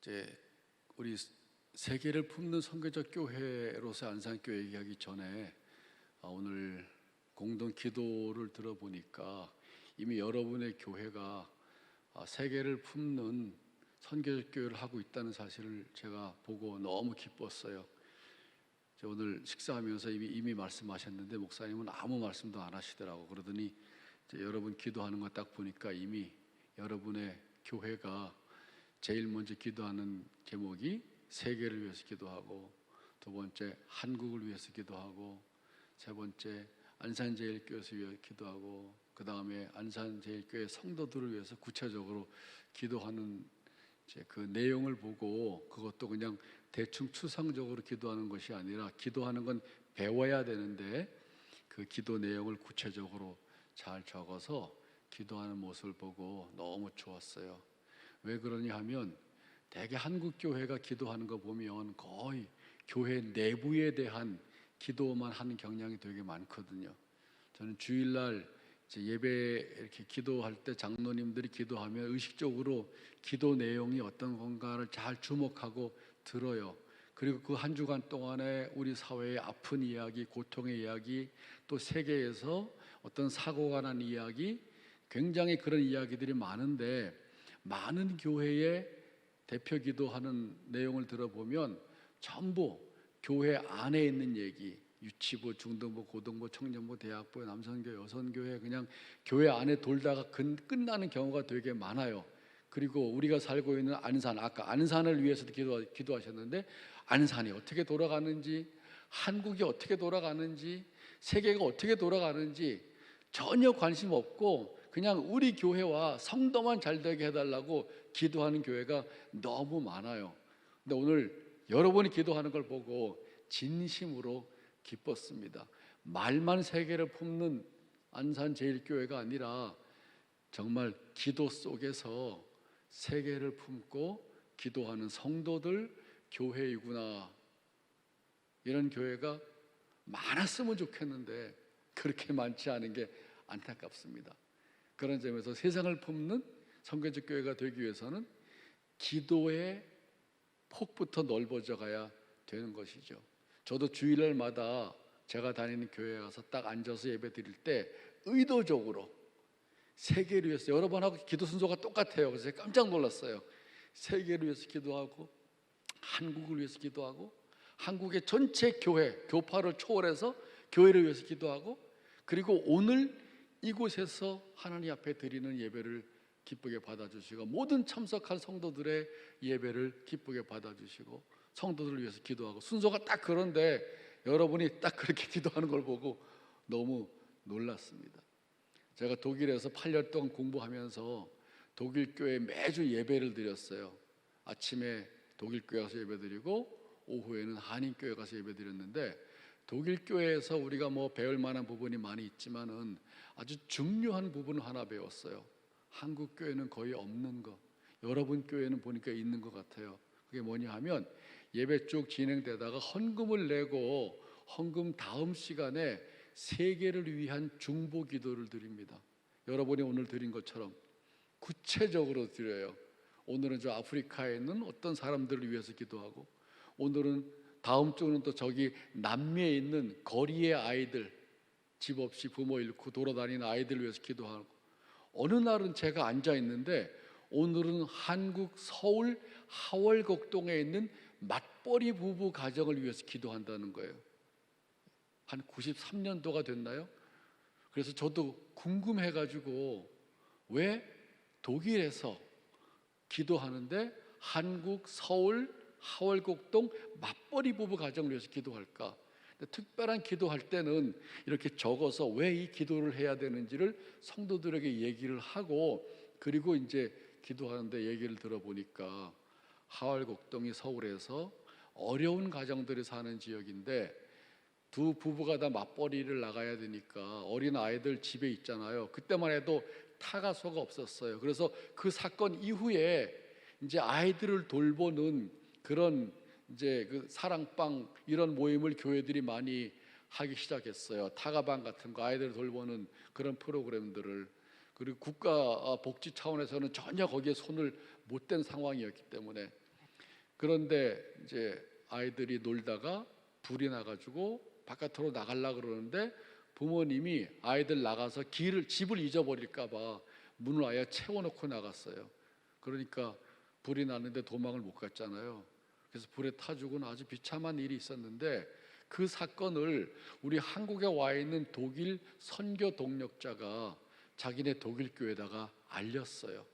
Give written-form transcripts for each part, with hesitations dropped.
이제 우리 세계를 품는 선교적 교회로서 안산교회 얘기하기 전에 오늘 공동 기도를 들어보니까 이미 여러분의 교회가 세계를 품는 선교적 교회를 하고 있다는 사실을 제가 보고 너무 기뻤어요. 오늘 식사하면서 이미 말씀하셨는데 목사님은 아무 말씀도 안 하시더라고. 그러더니 여러분 기도하는 거 딱 보니까 이미 여러분의 교회가 제일 먼저 기도하는 제목이 세계를 위해서 기도하고, 두 번째 한국을 위해서 기도하고, 세 번째 안산제일교회에서 위해서 기도하고, 그 다음에 안산제일교회 성도들을 위해서 구체적으로 기도하는 그 내용을 보고, 그것도 그냥 대충 추상적으로 기도하는 것이 아니라 기도하는 건 배워야 되는데 그 기도 내용을 구체적으로 잘 적어서 기도하는 모습을 보고 너무 좋았어요. 왜 그러냐 하면 대개 한국 교회가 기도하는 거 보면 거의 교회 내부에 대한 기도만 하는 경향이 되게 많거든요. 저는 주일날 예배 이렇게 기도할 때 장로님들이 기도하면 의식적으로 기도 내용이 어떤 건가를 잘 주목하고 들어요. 그리고 그 한 주간 동안에 우리 사회의 아픈 이야기, 고통의 이야기, 또 세계에서 어떤 사고가 난 이야기, 굉장히 그런 이야기들이 많은데, 많은 교회의 대표 기도하는 내용을 들어보면 전부 교회 안에 있는 얘기, 유치부, 중등부, 고등부, 청년부, 대학부, 남선교회, 여선교회, 그냥 교회 안에 돌다가 끝나는 경우가 되게 많아요. 그리고 우리가 살고 있는 안산, 아까 안산을 위해서도 기도하셨는데 안산이 어떻게 돌아가는지, 한국이 어떻게 돌아가는지, 세계가 어떻게 돌아가는지 전혀 관심 없고 그냥 우리 교회와 성도만 잘 되게 해달라고 기도하는 교회가 너무 많아요. 근데 오늘 여러분이 기도하는 걸 보고 진심으로 기뻤습니다. 말만 세계를 품는 안산제일교회가 아니라 정말 기도 속에서 세계를 품고 기도하는 성도들 교회이구나, 이런 교회가 많았으면 좋겠는데 그렇게 많지 않은 게 안타깝습니다. 그런 점에서 세상을 품는 선교적 교회가 되기 위해서는 기도의 폭부터 넓어져 가야 되는 것이죠. 저도 주일날마다 제가 다니는 교회에 가서 딱 앉아서 예배 드릴 때 의도적으로 세계를 위해서, 여러 번 하고 기도 순서가 똑같아요. 그래서 제가 깜짝 놀랐어요. 세계를 위해서 기도하고, 한국을 위해서 기도하고, 한국의 전체 교회, 교파를 초월해서 교회를 위해서 기도하고, 그리고 오늘 이곳에서 하나님 앞에 드리는 예배를 기쁘게 받아주시고, 모든 참석한 성도들의 예배를 기쁘게 받아주시고, 성도들을 위해서 기도하고, 순서가 딱 그런데 여러분이 딱 그렇게 기도하는 걸 보고 너무 놀랐습니다. 제가 독일에서 8년 동안 공부하면서 독일 교회에 매주 예배를 드렸어요. 아침에 독일 교회 가서 예배 드리고 오후에는 한인 교회 가서 예배 드렸는데, 독일 교회에서 우리가 배울 만한 부분이 많이 있지만은 아주 중요한 부분을 하나 배웠어요. 한국 교회는 거의 없는 거, 여러분 교회는 보니까 있는 것 같아요. 그게 뭐냐 하면 예배 쭉 진행되다가 헌금을 내고 헌금 다음 시간에 세계를 위한 중보 기도를 드립니다. 여러분이 오늘 드린 것처럼 구체적으로 드려요. 오늘은 저 아프리카에 있는 어떤 사람들을 위해서 기도하고, 오늘은 다음 주는 또 저기 남미에 있는 거리의 아이들, 집 없이 부모 잃고 돌아다니는 아이들을 위해서 기도하고, 어느 날은 제가 앉아 있는데 오늘은 한국 서울 하월곡동에 있는 맞벌이 부부 가정을 위해서 기도한다는 거예요. 한 93년도가 됐나요? 그래서 저도 궁금해가지고 왜 독일에서 기도하는데 한국 서울 하월곡동 맞벌이 부부 가정을 위해서 기도할까? 특별한 기도할 때는 이렇게 적어서 왜 이 기도를 해야 되는지를 성도들에게 얘기를 하고, 그리고 이제 기도하는데 얘기를 들어보니까 하월곡동이 서울에서 어려운 가정들이 사는 지역인데 두 부부가 다 맞벌이를 나가야 되니까 어린 아이들 집에 있잖아요. 그때만 해도 타가소가 없었어요. 그래서 그 사건 이후에 이제 아이들을 돌보는 그런 이제 그 사랑방 이런 모임을 교회들이 많이 하기 시작했어요. 타가방 같은 거, 아이들을 돌보는 그런 프로그램들을. 그리고 국가 복지 차원에서는 전혀 거기에 손을 못 댄 상황이었기 때문에 그런데 이제 아이들이 놀다가 불이 나가지고 바깥으로 나가려고 그러는데 부모님이 아이들 나가서 집을 잊어버릴까 봐 문을 아예 채워놓고 나갔어요. 그러니까 불이 났는데 도망을 못 갔잖아요. 그래서 불에 타 죽은 아주 비참한 일이 있었는데, 그 사건을 우리 한국에 와 있는 독일 선교 동력자가 자기네 독일 교회에다가 알렸어요.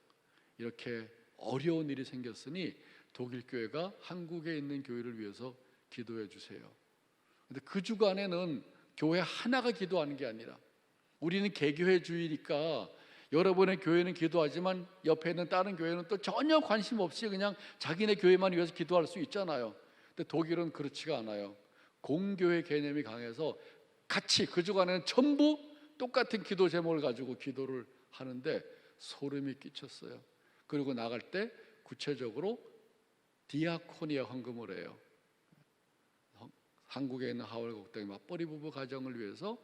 이렇게 어려운 일이 생겼으니 독일 교회가 한국에 있는 교회를 위해서 기도해 주세요. 근데 그 주간에는 교회 하나가 기도하는 게 아니라, 우리는 개교회주의니까 여러분의 교회는 기도하지만 옆에 있는 다른 교회는 또 전혀 관심 없이 그냥 자기네 교회만 위해서 기도할 수 있잖아요. 근데 독일은 그렇지가 않아요. 공교회 개념이 강해서 같이 그 주간에는 전부 똑같은 기도 제목을 가지고 기도를 하는데 소름이 끼쳤어요. 그리고 나갈 때 구체적으로 디아코니아 헌금을 해요. 한국에 있는 하월 곡동의 맞벌이 부부 가정을 위해서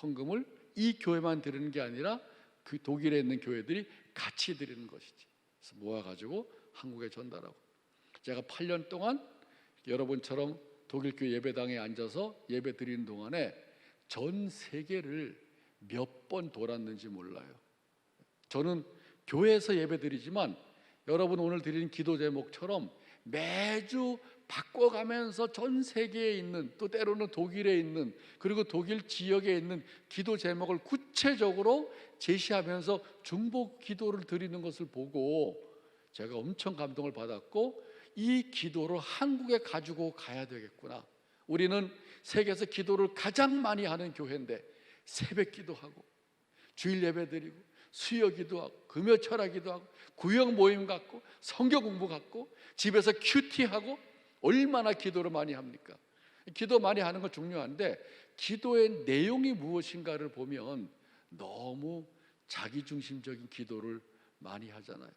헌금을 이 교회만 드리는 게 아니라 그 독일에 있는 교회들이 같이 드리는 것이지. 그래서 모아가지고 한국에 전달하고, 제가 8년 동안 여러분처럼 독일 교회 예배당에 앉아서 예배 드리는 동안에 전 세계를 몇 번 돌았는지 몰라요. 저는 교회에서 예배 드리지만 여러분 오늘 드리는 기도 제목처럼 매주 바꿔가면서 전 세계에 있는, 또 때로는 독일에 있는, 그리고 독일 지역에 있는 기도 제목을 구체적으로 제시하면서 중보 기도를 드리는 것을 보고 제가 엄청 감동을 받았고, 이 기도를 한국에 가지고 가야 되겠구나. 우리는 세계에서 기도를 가장 많이 하는 교회인데 새벽 기도하고 주일 예배 드리고 수요 기도하고 금요 철야 기도하고 구역 모임 갖고 성경 공부 갖고 집에서 큐티하고 얼마나 기도를 많이 합니까? 기도 많이 하는 건 중요한데 기도의 내용이 무엇인가를 보면 너무 자기중심적인 기도를 많이 하잖아요.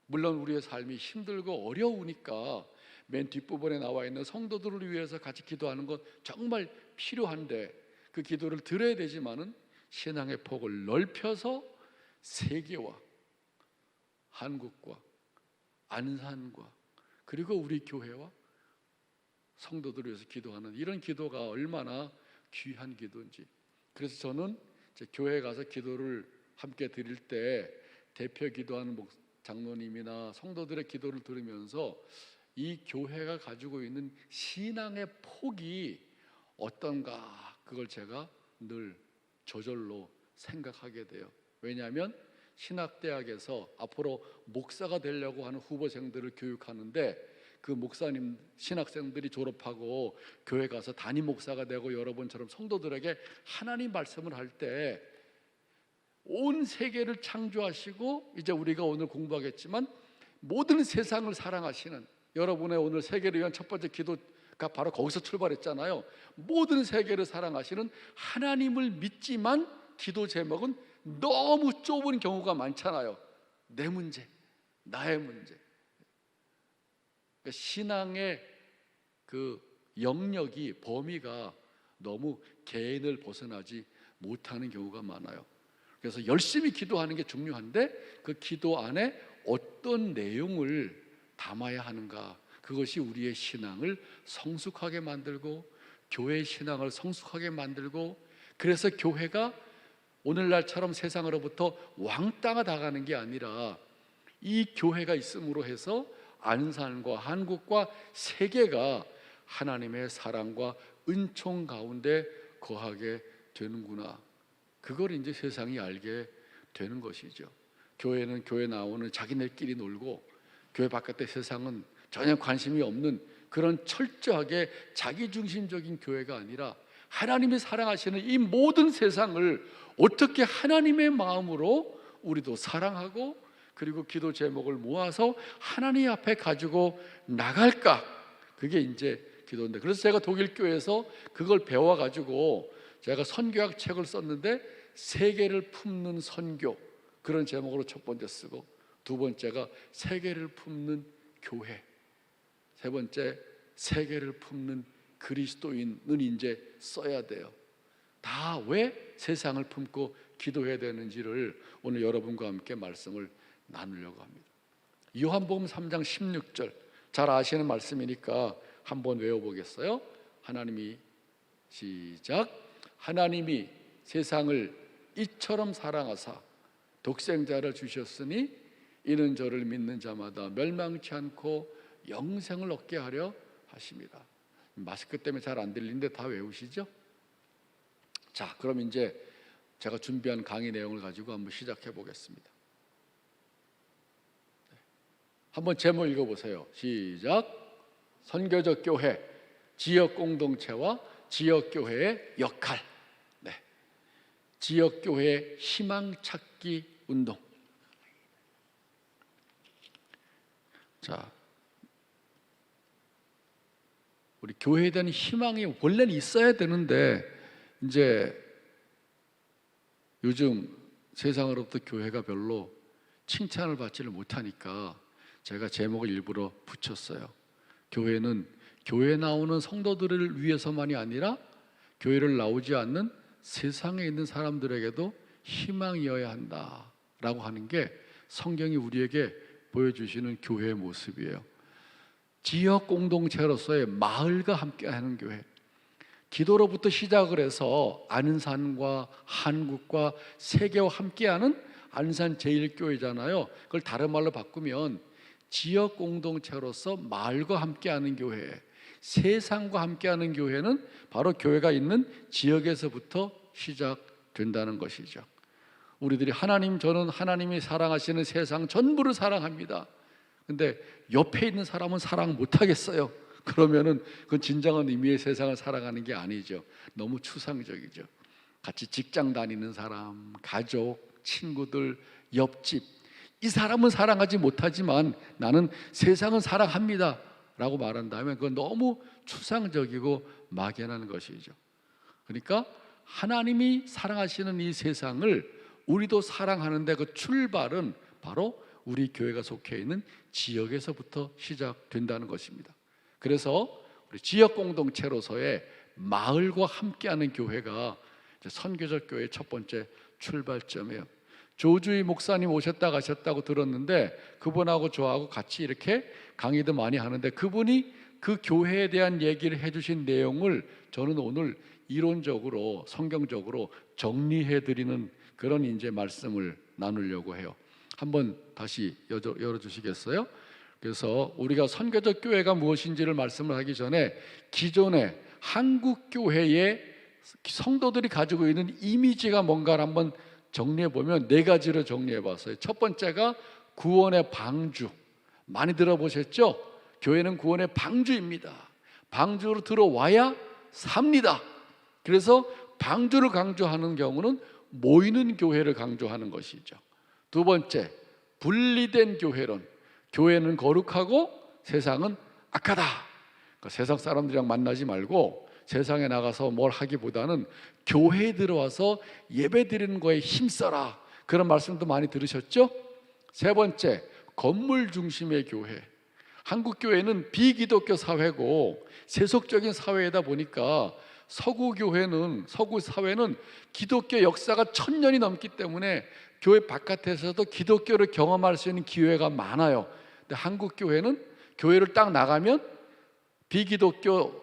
물론 우리의 삶이 힘들고 어려우니까 맨 뒷부분에 나와 있는 성도들을 위해서 같이 기도하는 건 정말 필요한데, 그 기도를 들어야 되지만은 신앙의 폭을 넓혀서 세계와 한국과 안산과 그리고 우리 교회와 성도들을 위해서 기도하는 이런 기도가 얼마나 귀한 기도인지. 그래서 저는 제 교회에 가서 기도를 함께 드릴 때 대표 기도하는 장로님이나 성도들의 기도를 들으면서 이 교회가 가지고 있는 신앙의 폭이 어떤가, 그걸 제가 늘 저절로 생각하게 돼요. 왜냐하면 신학대학에서 앞으로 목사가 되려고 하는 후보생들을 교육하는데, 그 목사님 신학생들이 졸업하고 교회 가서 담임 목사가 되고 여러분처럼 성도들에게 하나님 말씀을 할 때 온 세계를 창조하시고, 이제 우리가 오늘 공부하겠지만 모든 세상을 사랑하시는, 여러분의 오늘 세계를 위한 첫 번째 기도가 바로 거기서 출발했잖아요. 모든 세계를 사랑하시는 하나님을 믿지만 기도 제목은 너무 좁은 경우가 많잖아요. 내 문제, 나의 문제. 그러니까 신앙의 그 영역이, 범위가 너무 개인을 벗어나지 못하는 경우가 많아요. 그래서 열심히 기도하는 게 중요한데 그 기도 안에 어떤 내용을 담아야 하는가, 그것이 우리의 신앙을 성숙하게 만들고 교회의 신앙을 성숙하게 만들고, 그래서 교회가 오늘날처럼 세상으로부터 왕따가 나가는 게 아니라 이 교회가 있음으로 해서 안산과 한국과 세계가 하나님의 사랑과 은총 가운데 거하게 되는구나, 그걸 이제 세상이 알게 되는 것이죠. 교회는 교회 나오는 자기네끼리 놀고 교회 바깥의 세상은 전혀 관심이 없는 그런 철저하게 자기중심적인 교회가 아니라 하나님이 사랑하시는 이 모든 세상을 어떻게 하나님의 마음으로 우리도 사랑하고, 그리고 기도 제목을 모아서 하나님 앞에 가지고 나갈까, 그게 이제 기도인데, 그래서 제가 독일 교회에서 그걸 배워가지고 제가 선교학 책을 썼는데 세계를 품는 선교, 그런 제목으로 첫 번째 쓰고, 두 번째가 세계를 품는 교회, 세 번째 세계를 품는 그리스도인은 이제 써야 돼요. 다 왜 세상을 품고 기도해야 되는지를 오늘 여러분과 함께 말씀을 나누려고 합니다. 요한복음 3장 16절 잘 아시는 말씀이니까 한번 외워보겠어요. 시작. 하나님이 세상을 이처럼 사랑하사 독생자를 주셨으니 이는 저를 믿는 자마다 멸망치 않고 영생을 얻게 하려 하십니다. 마스크 때문에 잘 안 들리는데 다 외우시죠? 자, 그럼 이제 제가 준비한 강의 내용을 가지고 한번 시작해 보겠습니다. 한번 제목 읽어보세요. 시작. 선교적 교회, 지역 공동체와 지역 교회의 역할. 네. 지역 교회의 희망 찾기 운동. 자, 우리 교회에 대한 희망이 원래는 있어야 되는데 이제 요즘 세상으로부터 교회가 별로 칭찬을 받지를 못하니까 제가 제목을 일부러 붙였어요. 교회는 교회에 나오는 성도들을 위해서만이 아니라 교회를 나오지 않는 세상에 있는 사람들에게도 희망이어야 한다라고 하는 게 성경이 우리에게 보여주시는 교회의 모습이에요. 지역 공동체로서의 마을과 함께하는 교회. 기도로부터 시작을 해서 안산과 한국과 세계와 함께하는 안산 제1교회잖아요. 그걸 다른 말로 바꾸면 지역 공동체로서 마을과 함께하는 교회, 세상과 함께하는 교회는 바로 교회가 있는 지역에서부터 시작된다는 것이죠. 우리들이 저는 하나님이 사랑하시는 세상 전부를 사랑합니다. 근데 옆에 있는 사람은 사랑 못하겠어요. 그러면은 그건 진정한 의미의 세상을 살아가는 게 아니죠. 너무 추상적이죠. 같이 직장 다니는 사람, 가족, 친구들, 옆집, 이 사람은 사랑하지 못하지만 나는 세상은 사랑합니다 라고 말한다면 그건 너무 추상적이고 막연한 것이죠. 그러니까 하나님이 사랑하시는 이 세상을 우리도 사랑하는데 그 출발은 바로 우리 교회가 속해 있는 지역에서부터 시작된다는 것입니다. 그래서 우리 지역 공동체로서의 마을과 함께하는 교회가 선교적 교회의 첫 번째 출발점이에요. 조주희 목사님 오셨다 가셨다고 들었는데 그분하고 저하고 같이 이렇게 강의도 많이 하는데 그분이 그 교회에 대한 얘기를 해주신 내용을 저는 오늘 이론적으로 성경적으로 정리해드리는 그런 이제 말씀을 나누려고 해요. 한번 다시 열어주시겠어요? 그래서 우리가 선교적 교회가 무엇인지를 말씀을 하기 전에 기존의 한국 교회의 성도들이 가지고 있는 이미지가 뭔가를 한번 정리해 보면 네 가지로 정리해 봤어요. 첫 번째가 구원의 방주. 많이 들어보셨죠? 교회는 구원의 방주입니다. 방주로 들어와야 삽니다. 그래서 방주를 강조하는 경우는 모이는 교회를 강조하는 것이죠. 두 번째, 분리된 교회론. 교회는 거룩하고 세상은 악하다. 그러니까 세상 사람들이랑 만나지 말고 세상에 나가서 뭘 하기보다는 교회에 들어와서 예배 드리는 거에 힘써라. 그런 말씀도 많이 들으셨죠? 세 번째, 건물 중심의 교회. 한국 교회는 비기독교 사회고 세속적인 사회이다 보니까 서구 사회는 기독교 역사가 1000년이 넘기 때문에 교회 바깥에서도 기독교를 경험할 수 있는 기회가 많아요. 근데 한국 교회는 교회를 딱 나가면 비기독교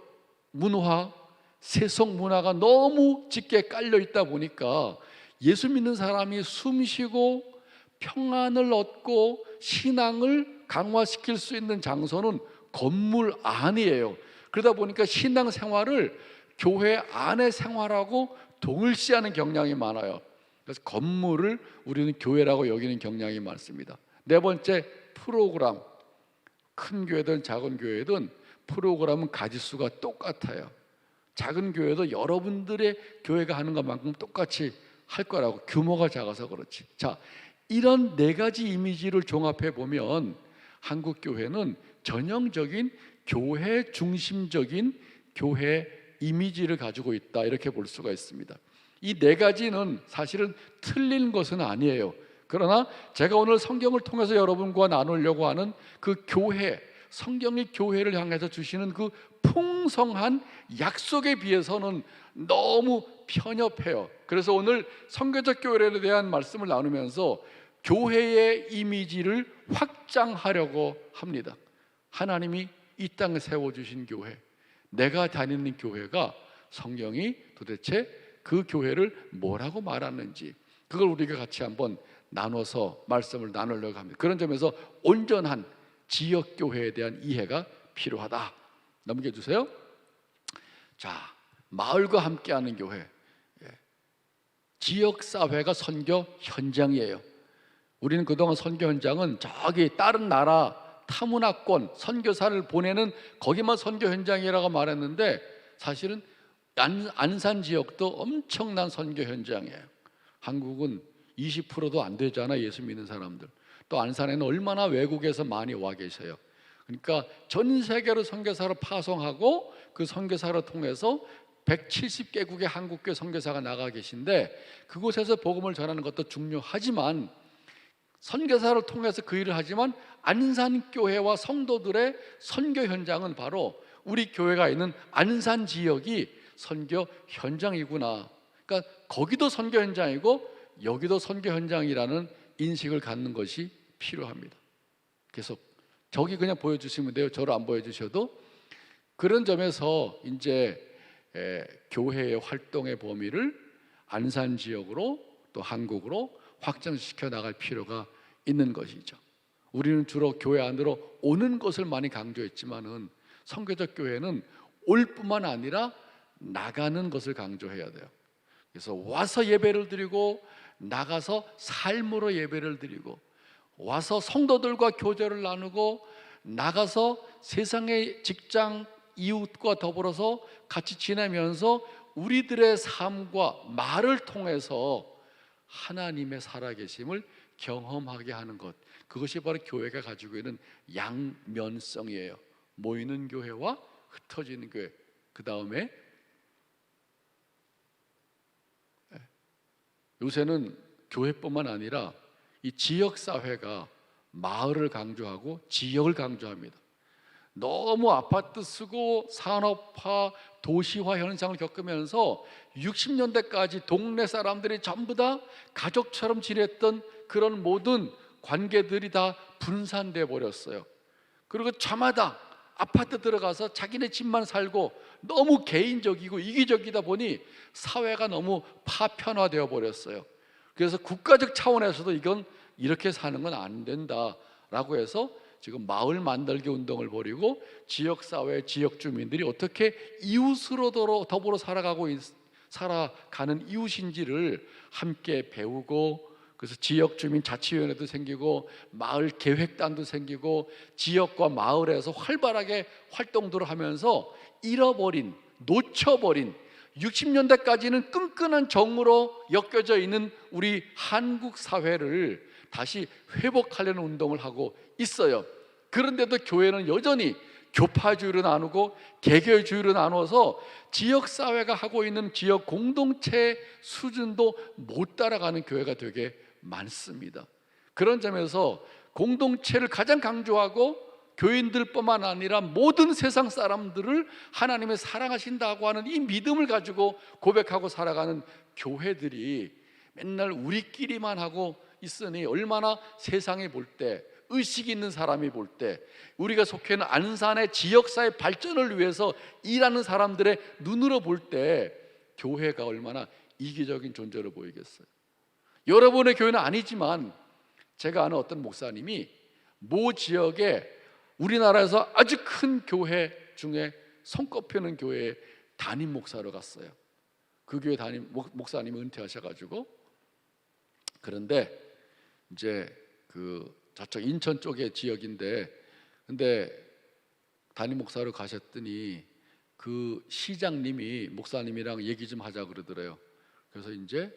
문화, 세속 문화가 너무 짙게 깔려 있다 보니까 예수 믿는 사람이 숨쉬고 평안을 얻고 신앙을 강화시킬 수 있는 장소는 건물 안이에요. 그러다 보니까 신앙 생활을 교회 안에 생활하고 동일시하는 경향이 많아요. 그래서 건물을 우리는 교회라고 여기는 경향이 많습니다. 네 번째, 프로그램. 큰 교회든 작은 교회든 프로그램은 가지수가 똑같아요. 작은 교회도 여러분들의 교회가 하는 것만큼 똑같이 할 거라고, 규모가 작아서 그렇지. 자, 이런 네 가지 이미지를 종합해 보면 한국 교회는 전형적인 교회 중심적인 교회 이미지를 가지고 있다, 이렇게 볼 수가 있습니다. 이 네 가지는 사실은 틀린 것은 아니에요. 그러나 제가 오늘 성경을 통해서 여러분과 나누려고 하는 그 교회, 성경이 교회를 향해서 주시는 그 풍성한 약속에 비해서는 너무 편협해요. 그래서 오늘 선교적 교회에 대한 말씀을 나누면서 교회의 이미지를 확장하려고 합니다. 하나님이 이 땅에 세워주신 교회, 내가 다니는 교회가 성경이 도대체 그 교회를 뭐라고 말하는지, 그걸 우리가 같이 한번 나눠서 말씀을 나누려고 합니다. 그런 점에서 온전한 지역교회에 대한 이해가 필요하다. 넘겨주세요. 자, 마을과 함께하는 교회, 지역사회가 선교 현장이에요. 우리는 그동안 선교 현장은 저기 다른 나라 타문화권 선교사를 보내는 거기만 선교 현장이라고 말했는데, 사실은 안산 지역도 엄청난 선교 현장이에요. 한국은 20%도 안 되잖아, 예수 믿는 사람들. 또 안산에는 얼마나 외국에서 많이 와 계세요. 그러니까 전 세계로 선교사를 파송하고 그 선교사를 통해서 170개국의 한국교회 선교사가 나가 계신데, 그곳에서 복음을 전하는 것도 중요하지만, 선교사를 통해서 그 일을 하지만 안산교회와 성도들의 선교 현장은 바로 우리 교회가 있는 안산 지역이 선교 현장이구나. 그러니까 거기도 선교 현장이고 여기도 선교 현장이라는 인식을 갖는 것이 필요합니다. 그래서 저기 그냥 보여주시면 돼요. 저를 안 보여주셔도. 그런 점에서 이제 교회의 활동의 범위를 안산 지역으로 또 한국으로 확장시켜 나갈 필요가 있는 것이죠. 우리는 주로 교회 안으로 오는 것을 많이 강조했지만은 선교적 교회는 올 뿐만 아니라 나가는 것을 강조해야 돼요. 그래서 와서 예배를 드리고 나가서 삶으로 예배를 드리고, 와서 성도들과 교제를 나누고 나가서 세상의 직장 이웃과 더불어서 같이 지내면서 우리들의 삶과 말을 통해서 하나님의 살아계심을 경험하게 하는 것, 그것이 바로 교회가 가지고 있는 양면성이에요. 모이는 교회와 흩어지는 교회. 그 다음에 요새는 교회뿐만 아니라 이 지역사회가 마을을 강조하고 지역을 강조합니다. 너무 아파트 쓰고 산업화, 도시화 현상을 겪으면서 60년대까지 동네 사람들이 전부 다 가족처럼 지냈던 그런 모든 관계들이 다 분산돼 버렸어요. 그리고 저마다 아파트 들어가서 자기네 집만 살고 너무 개인적이고 이기적이다 보니 사회가 너무 파편화되어 버렸어요. 그래서 국가적 차원에서도 이건 이렇게 사는 건 안 된다라고 해서 지금 마을 만들기 운동을 벌이고, 지역사회, 지역 주민들이 어떻게 이웃으로 더불어 살아가는 이웃인지를 함께 배우고, 그래서 지역 주민 자치위원회도 생기고 마을 계획단도 생기고 지역과 마을에서 활발하게 활동들을 하면서 잃어버린, 놓쳐버린 60년대까지는 끈끈한 정으로 엮여져 있는 우리 한국 사회를 다시 회복하려는 운동을 하고 있어요. 그런데도 교회는 여전히 교파주의로 나누고 개교주의로 나눠서 지역사회가 하고 있는 지역 공동체 수준도 못 따라가는 교회가 되게 많습니다. 그런 점에서 공동체를 가장 강조하고 교인들뿐만 아니라 모든 세상 사람들을 하나님의 사랑하신다고 하는 이 믿음을 가지고 고백하고 살아가는 교회들이 맨날 우리끼리만 하고 있으니, 얼마나 세상이 볼 때, 의식 있는 사람이 볼 때, 우리가 속해 있는 안산의 지역사회 발전을 위해서 일하는 사람들의 눈으로 볼 때 교회가 얼마나 이기적인 존재로 보이겠어요. 여러분의 교회는 아니지만 제가 아는 어떤 목사님이 모 지역에 우리나라에서 아주 큰 교회 중에 손꼽히는 교회에 담임 목사로 갔어요. 그 교회 담임 목사님이 은퇴하셔가지고, 그런데 이제 그 저쪽 인천 쪽의 지역인데, 근데 담임 목사로 가셨더니 그 시장님이 목사님이랑 얘기 좀 하자 그러더래요. 그래서 이제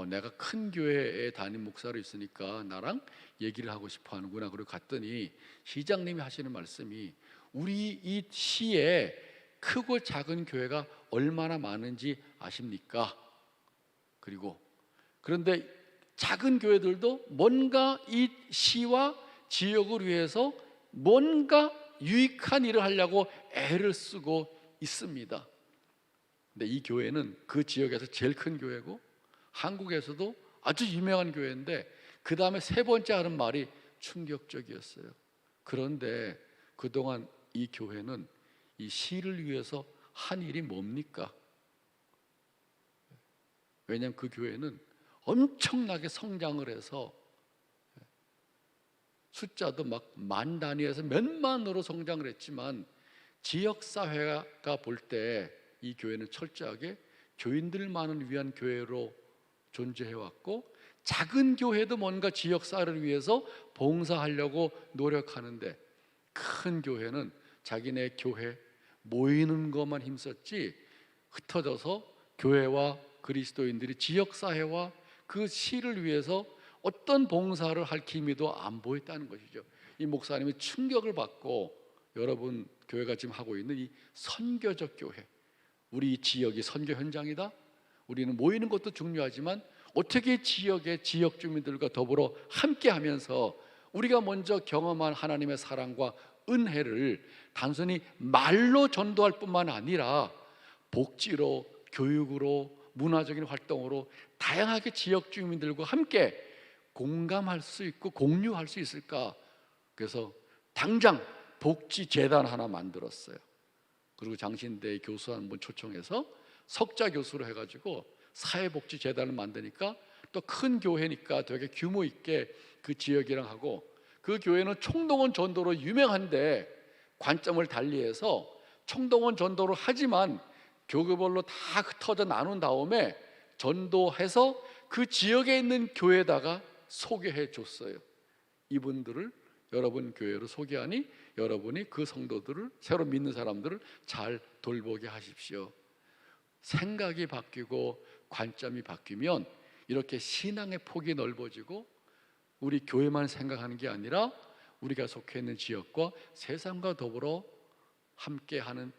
내가 큰 교회에 담임 목사로 있으니까 나랑 얘기를 하고 싶어 하는구나. 그리고 갔더니 시장님이 하시는 말씀이, 우리 이 시에 크고 작은 교회가 얼마나 많은지 아십니까? 그런데 작은 교회들도 뭔가 이 시와 지역을 위해서 뭔가 유익한 일을 하려고 애를 쓰고 있습니다. 근데 이 교회는 그 지역에서 제일 큰 교회고 한국에서도 아주 유명한 교회인데, 그 다음에 세 번째 하는 말이 충격적이었어요. 그런데 그동안 이 교회는 이 시를 위해서 한 일이 뭡니까? 왜냐하면 그 교회는 엄청나게 성장을 해서 숫자도 막 만 단위에서 몇만으로 성장을 했지만 지역사회가 볼 때 이 교회는 철저하게 교인들만을 위한 교회로 존재해왔고, 작은 교회도 뭔가 지역사회를 위해서 봉사하려고 노력하는데, 큰 교회는 자기네 교회 모이는 것만 힘썼지 흩어져서 교회와 그리스도인들이 지역사회와 그 시를 위해서 어떤 봉사를 할 기미도 안 보였다는 것이죠. 이 목사님이 충격을 받고, 여러분 교회가 지금 하고 있는 이 선교적 교회, 우리 지역이 선교 현장이다. 우리는 모이는 것도 중요하지만 어떻게 지역의 지역 주민들과 더불어 함께 하면서 우리가 먼저 경험한 하나님의 사랑과 은혜를 단순히 말로 전도할 뿐만 아니라 복지로, 교육으로, 문화적인 활동으로 다양하게 지역 주민들과 함께 공감할 수 있고 공유할 수 있을까? 그래서 당장 복지재단 하나 만들었어요. 그리고 장신대의 교수 한 분 초청해서 석자 교수로 해가지고 사회복지재단을 만드니까, 또 큰 교회니까 되게 규모 있게 그 지역이랑 하고, 그 교회는 총동원 전도로 유명한데 관점을 달리해서 총동원 전도를 하지만 교구별로 다 흩어져 나눈 다음에 전도해서 그 지역에 있는 교회에다가 소개해 줬어요. 이분들을 여러분 교회로 소개하니 여러분이 그 성도들을, 새로 믿는 사람들을 잘 돌보게 하십시오. 생각이 바뀌고 관점이 바뀌면 이렇게 신앙의 폭이 넓어지고, 우리 교회만 생각하는 게 아니라 우리가 속해 있는 지역과 세상과 더불어 함께하는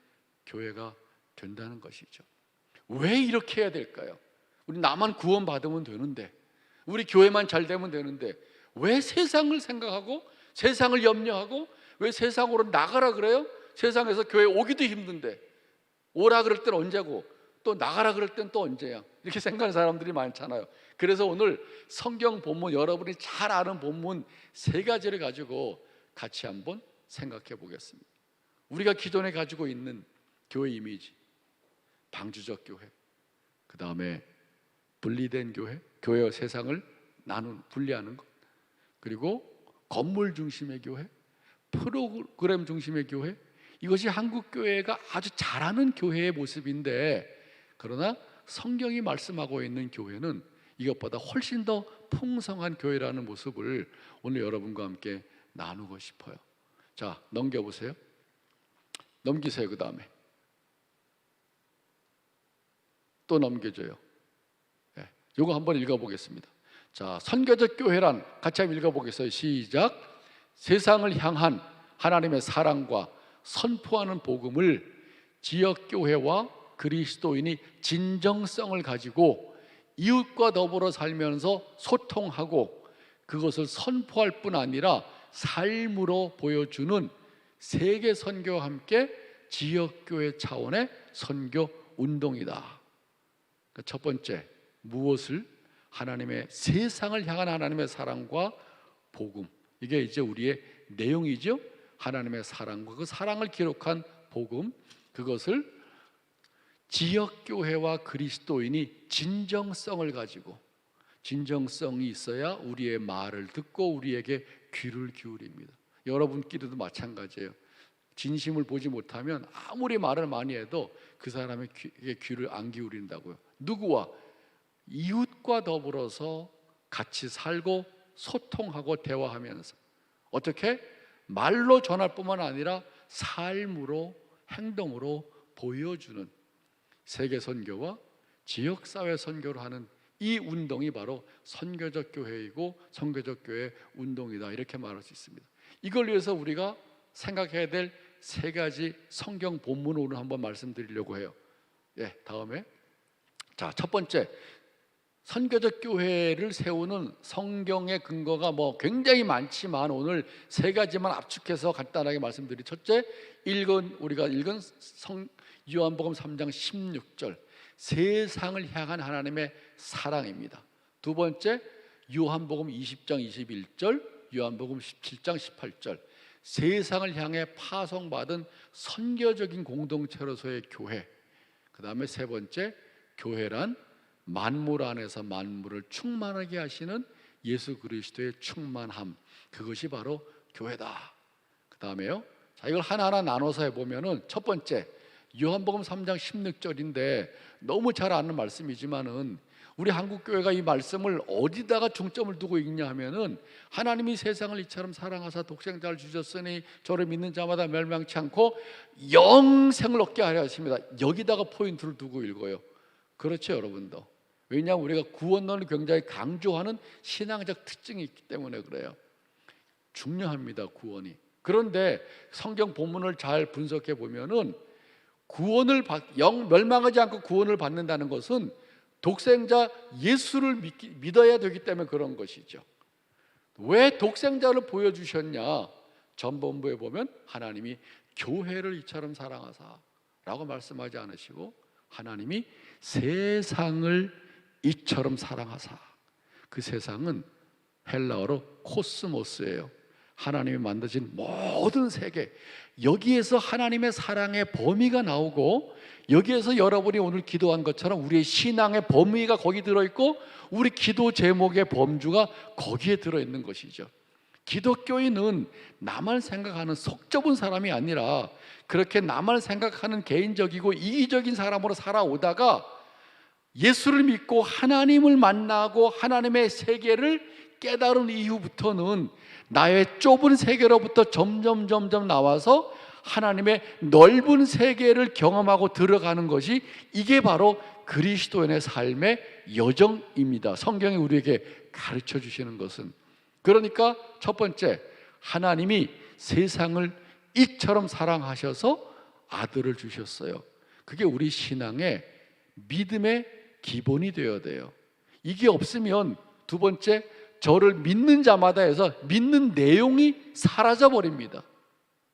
교회가 된다는 것이죠. 왜 이렇게 해야 될까요? 우리 나만 구원받으면 되는데, 우리 교회만 잘 되면 되는데, 왜 세상을 생각하고 세상을 염려하고 왜 세상으로 나가라 그래요? 세상에서 교회 오기도 힘든데, 오라 그럴 땐 언제고 또 나가라 그럴 땐 또 언제야? 이렇게 생각하는 사람들이 많잖아요. 그래서 오늘 성경 본문, 여러분이 잘 아는 본문 3가지를 가지고 같이 한번 생각해 보겠습니다. 우리가 기존에 가지고 있는 교회 이미지, 방주적 교회, 그 다음에 분리된 교회, 교회와 세상을 분리하는 것, 그리고 건물 중심의 교회, 프로그램 중심의 교회, 이것이 한국 교회가 아주 잘하는 교회의 모습인데, 그러나 성경이 말씀하고 있는 교회는 이것보다 훨씬 더 풍성한 교회라는 모습을 오늘 여러분과 함께 나누고 싶어요. 자, 넘겨보세요. 넘기세요. 그 다음에 또 넘겨줘요. 네, 이거 한번 읽어보겠습니다. 자, 선교적 교회란, 같이 한번 읽어보겠어요. 시작. 세상을 향한 하나님의 사랑과 선포하는 복음을 지역교회와 그리스도인이 진정성을 가지고 이웃과 더불어 살면서 소통하고 그것을 선포할 뿐 아니라 삶으로 보여주는 세계 선교와 함께 지역교회 차원의 선교 운동이다. 첫 번째, 무엇을? 하나님의, 세상을 향한 하나님의 사랑과 복음, 이게 이제 우리의 내용이죠. 하나님의 사랑과 그 사랑을 기록한 복음, 그것을 지역교회와 그리스도인이 진정성을 가지고, 진정성이 있어야 우리의 말을 듣고 우리에게 귀를 기울입니다. 여러분끼리도 마찬가지예요. 진심을 보지 못하면 아무리 말을 많이 해도 그 사람의 귀를 안 기울인다고요. 누구와? 이웃과 더불어서 같이 살고 소통하고 대화하면서, 어떻게? 말로 전할 뿐만 아니라 삶으로, 행동으로 보여주는 세계 선교와 지역사회 선교를 하는 이 운동이 바로 선교적 교회이고 선교적 교회 운동이다, 이렇게 말할 수 있습니다. 이걸 위해서 우리가 생각해야 될 3가지 성경 본문을 오늘 한번 말씀드리려고 해요. 예, 다음에, 자, 첫 번째, 선교적 교회를 세우는 성경의 근거가 굉장히 많지만 오늘 3가지만 압축해서 간단하게 말씀드리. 첫째, 우리가 읽은 요한복음 3장 16절, 세상을 향한 하나님의 사랑입니다. 두 번째, 요한복음 20장 21절, 요한복음 17장 18절, 세상을 향해 파송받은 선교적인 공동체로서의 교회. 그 다음에 세 번째, 교회란 만물 안에서 만물을 충만하게 하시는 예수 그리스도의 충만함, 그것이 바로 교회다. 그 다음에요, 자, 이걸 하나하나 나눠서 해보면은 첫 번째, 요한복음 3장 16절인데 너무 잘 아는 말씀이지만은 우리 한국교회가 이 말씀을 어디다가 중점을 두고 읽냐 하면은, 하나님이 세상을 이처럼 사랑하사 독생자를 주셨으니 저를 믿는 자마다 멸망치 않고 영생을 얻게 하려 하십니다. 여기다가 포인트를 두고 읽어요. 그렇죠, 여러분도. 왜냐하면 우리가 구원론을 굉장히 강조하는 신앙적 특징이 있기 때문에 그래요. 중요합니다, 구원이. 그런데 성경 본문을 잘 분석해 보면은 멸망하지 않고 구원을 받는다는 것은 독생자 예수를 믿어야 되기 때문에 그런 것이죠. 왜 독생자를 보여주셨냐? 전본부에 보면 하나님이 교회를 이처럼 사랑하사 라고 말씀하지 않으시고, 하나님이 세상을 이처럼 사랑하사, 그 세상은 헬라어로 코스모스예요. 하나님이 만드신 모든 세계, 여기에서 하나님의 사랑의 범위가 나오고, 여기에서 여러분이 오늘 기도한 것처럼 우리의 신앙의 범위가 거기 들어있고, 우리 기도 제목의 범주가 거기에 들어있는 것이죠. 기독교인은 나만 생각하는 속 좁은 사람이 아니라 그렇게 나만 생각하는 개인적이고 이기적인 사람으로 살아오다가 예수를 믿고 하나님을 만나고 하나님의 세계를 깨달은 이후부터는 나의 좁은 세계로부터 점점 나와서 하나님의 넓은 세계를 경험하고 들어가는 것이, 이게 바로 그리스도인의 삶의 여정입니다. 성경이 우리에게 가르쳐 주시는 것은, 그러니까 첫 번째, 하나님이 세상을 이처럼 사랑하셔서 아들을 주셨어요. 그게 우리 신앙의 믿음의 기본이 되어야 돼요. 이게 없으면 두 번째, 저를 믿는 자마다 해서 믿는 내용이 사라져 버립니다.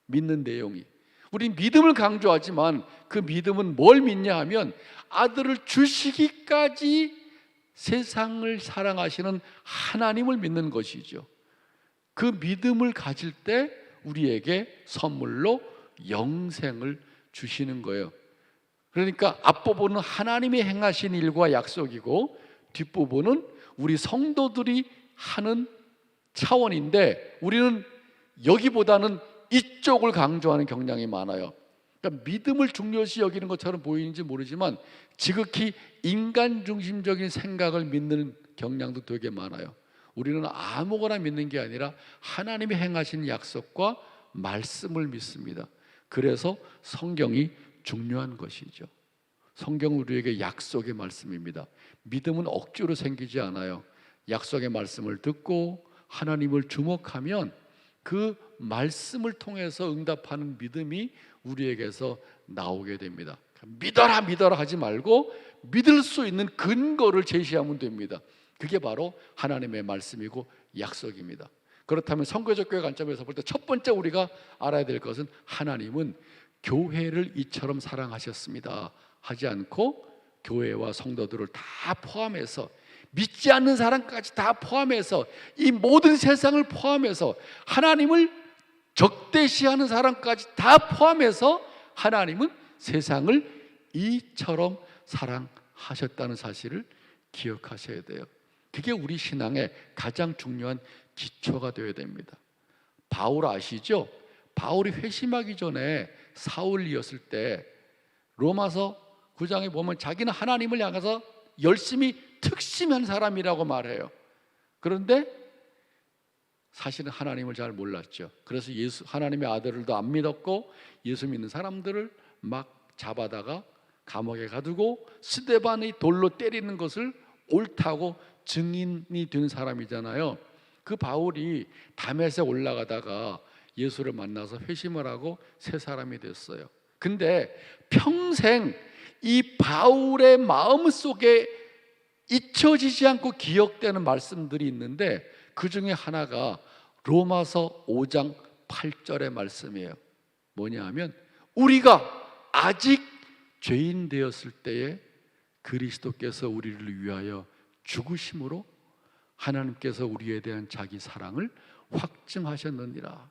믿는 내용이, 우리 믿음을 강조하지만 그 믿음은 뭘 믿냐 하면 아들을 주시기까지 세상을 사랑하시는 하나님을 믿는 것이죠. 그 믿음을 가질 때 우리에게 선물로 영생을 주시는 거예요. 그러니까 앞부분은 하나님이 행하신 일과 약속이고, 뒷부분은 우리 성도들이 하는 차원인데, 우리는 여기보다는 이쪽을 강조하는 경향이 많아요. 그러니까 믿음을 중요시 여기는 것처럼 보이는지 모르지만 지극히 인간 중심적인 생각을 믿는 경향도 되게 많아요. 우리는 아무거나 믿는 게 아니라 하나님이 행하신 약속과 말씀을 믿습니다. 그래서 성경이 중요한 것이죠. 성경은 우리에게 약속의 말씀입니다. 믿음은 억지로 생기지 않아요. 약속의 말씀을 듣고 하나님을 주목하면 그 말씀을 통해서 응답하는 믿음이 우리에게서 나오게 됩니다. 믿어라 하지 말고 믿을 수 있는 근거를 제시하면 됩니다. 그게 바로 하나님의 말씀이고 약속입니다. 그렇다면 선교적 교회 관점에서 볼 때 첫 번째 우리가 알아야 될 것은, 하나님은 교회를 이처럼 사랑하셨습니다 하지 않고 교회와 성도들을 다 포함해서, 믿지 않는 사람까지 다 포함해서, 이 모든 세상을 포함해서, 하나님을 적대시하는 사람까지 다 포함해서 하나님은 세상을 이처럼 사랑하셨다는 사실을 기억하셔야 돼요. 그게 우리 신앙의 가장 중요한 기초가 되어야 됩니다. 바울 아시죠? 바울이 회심하기 전에 사울이었을 때 로마서 9장에 보면 자기는 하나님을 향해서 열심히 특심한 사람이라고 말해요. 그런데 사실은 하나님을 잘 몰랐죠. 그래서 하나님의 아들을도 안 믿었고, 예수 믿는 사람들을 막 잡아다가 감옥에 가두고 스데반의 돌로 때리는 것을 옳다고 증인이 된 사람이잖아요. 그 바울이 다메섹 올라가다가 예수를 만나서 회심을 하고 새 사람이 됐어요. 근데 평생 이 바울의 마음속에 잊혀지지 않고 기억되는 말씀들이 있는데, 그 중에 하나가 로마서 5장 8절의 말씀이에요. 뭐냐 하면, 우리가 아직 죄인 되었을 때에 그리스도께서 우리를 위하여 죽으심으로 하나님께서 우리에 대한 자기 사랑을 확증하셨느니라.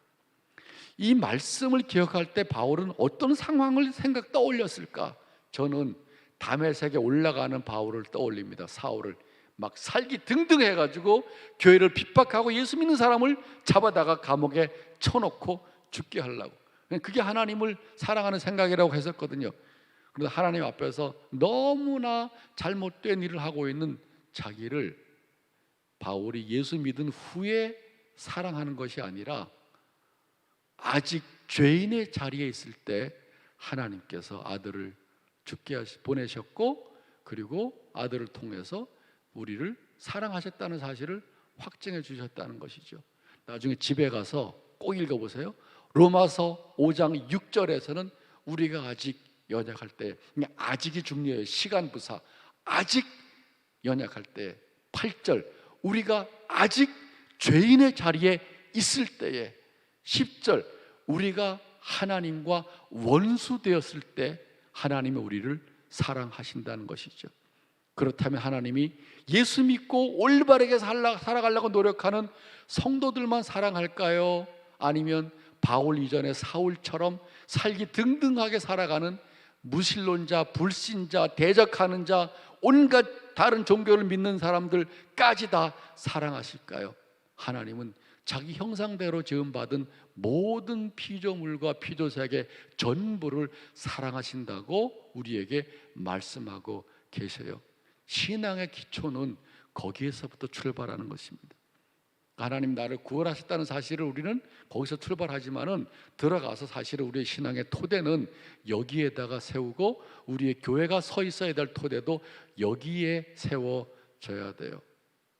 이 말씀을 기억할 때 바울은 어떤 상황을 떠올렸을까? 저는 다메섹에 올라가는 바울을 떠올립니다. 사울을 막 살기 등등 해가지고 교회를 핍박하고 예수 믿는 사람을 잡아다가 감옥에 쳐놓고 죽게 하려고. 그게 하나님을 사랑하는 생각이라고 했었거든요. 그런데 하나님 앞에서 너무나 잘못된 일을 하고 있는 자기를 바울이 예수 믿은 후에 사랑하는 것이 아니라 아직 죄인의 자리에 있을 때 하나님께서 아들을 죽게 보내셨고, 그리고 아들을 통해서 우리를 사랑하셨다는 사실을 확증해 주셨다는 것이죠. 나중에 집에 가서 꼭 읽어보세요. 로마서 5장 6절에서는 우리가 아직 연약할 때, 아직이 중요해요. 시간 부사. 아직 연약할 때. 8절, 우리가 아직 죄인의 자리에 있을 때에. 10절, 우리가 하나님과 원수 되었을 때 하나님이 우리를 사랑하신다는 것이죠. 그렇다면 하나님이 예수 믿고 올바르게 살아가려고 노력하는 성도들만 사랑할까요? 아니면 바울 이전에 사울처럼 살기 등등하게 살아가는 무신론자, 불신자, 대적하는 자, 온갖 다른 종교를 믿는 사람들까지 다 사랑하실까요? 하나님은 자기 형상대로 지음받은 모든 피조물과 피조세계 전부를 사랑하신다고 우리에게 말씀하고 계세요. 신앙의 기초는 거기에서부터 출발하는 것입니다. 하나님 나를 구원하셨다는 사실을 우리는 거기서 출발하지만은 들어가서 사실은 우리의 신앙의 토대는 여기에다가 세우고, 우리의 교회가 서 있어야 될 토대도 여기에 세워져야 돼요.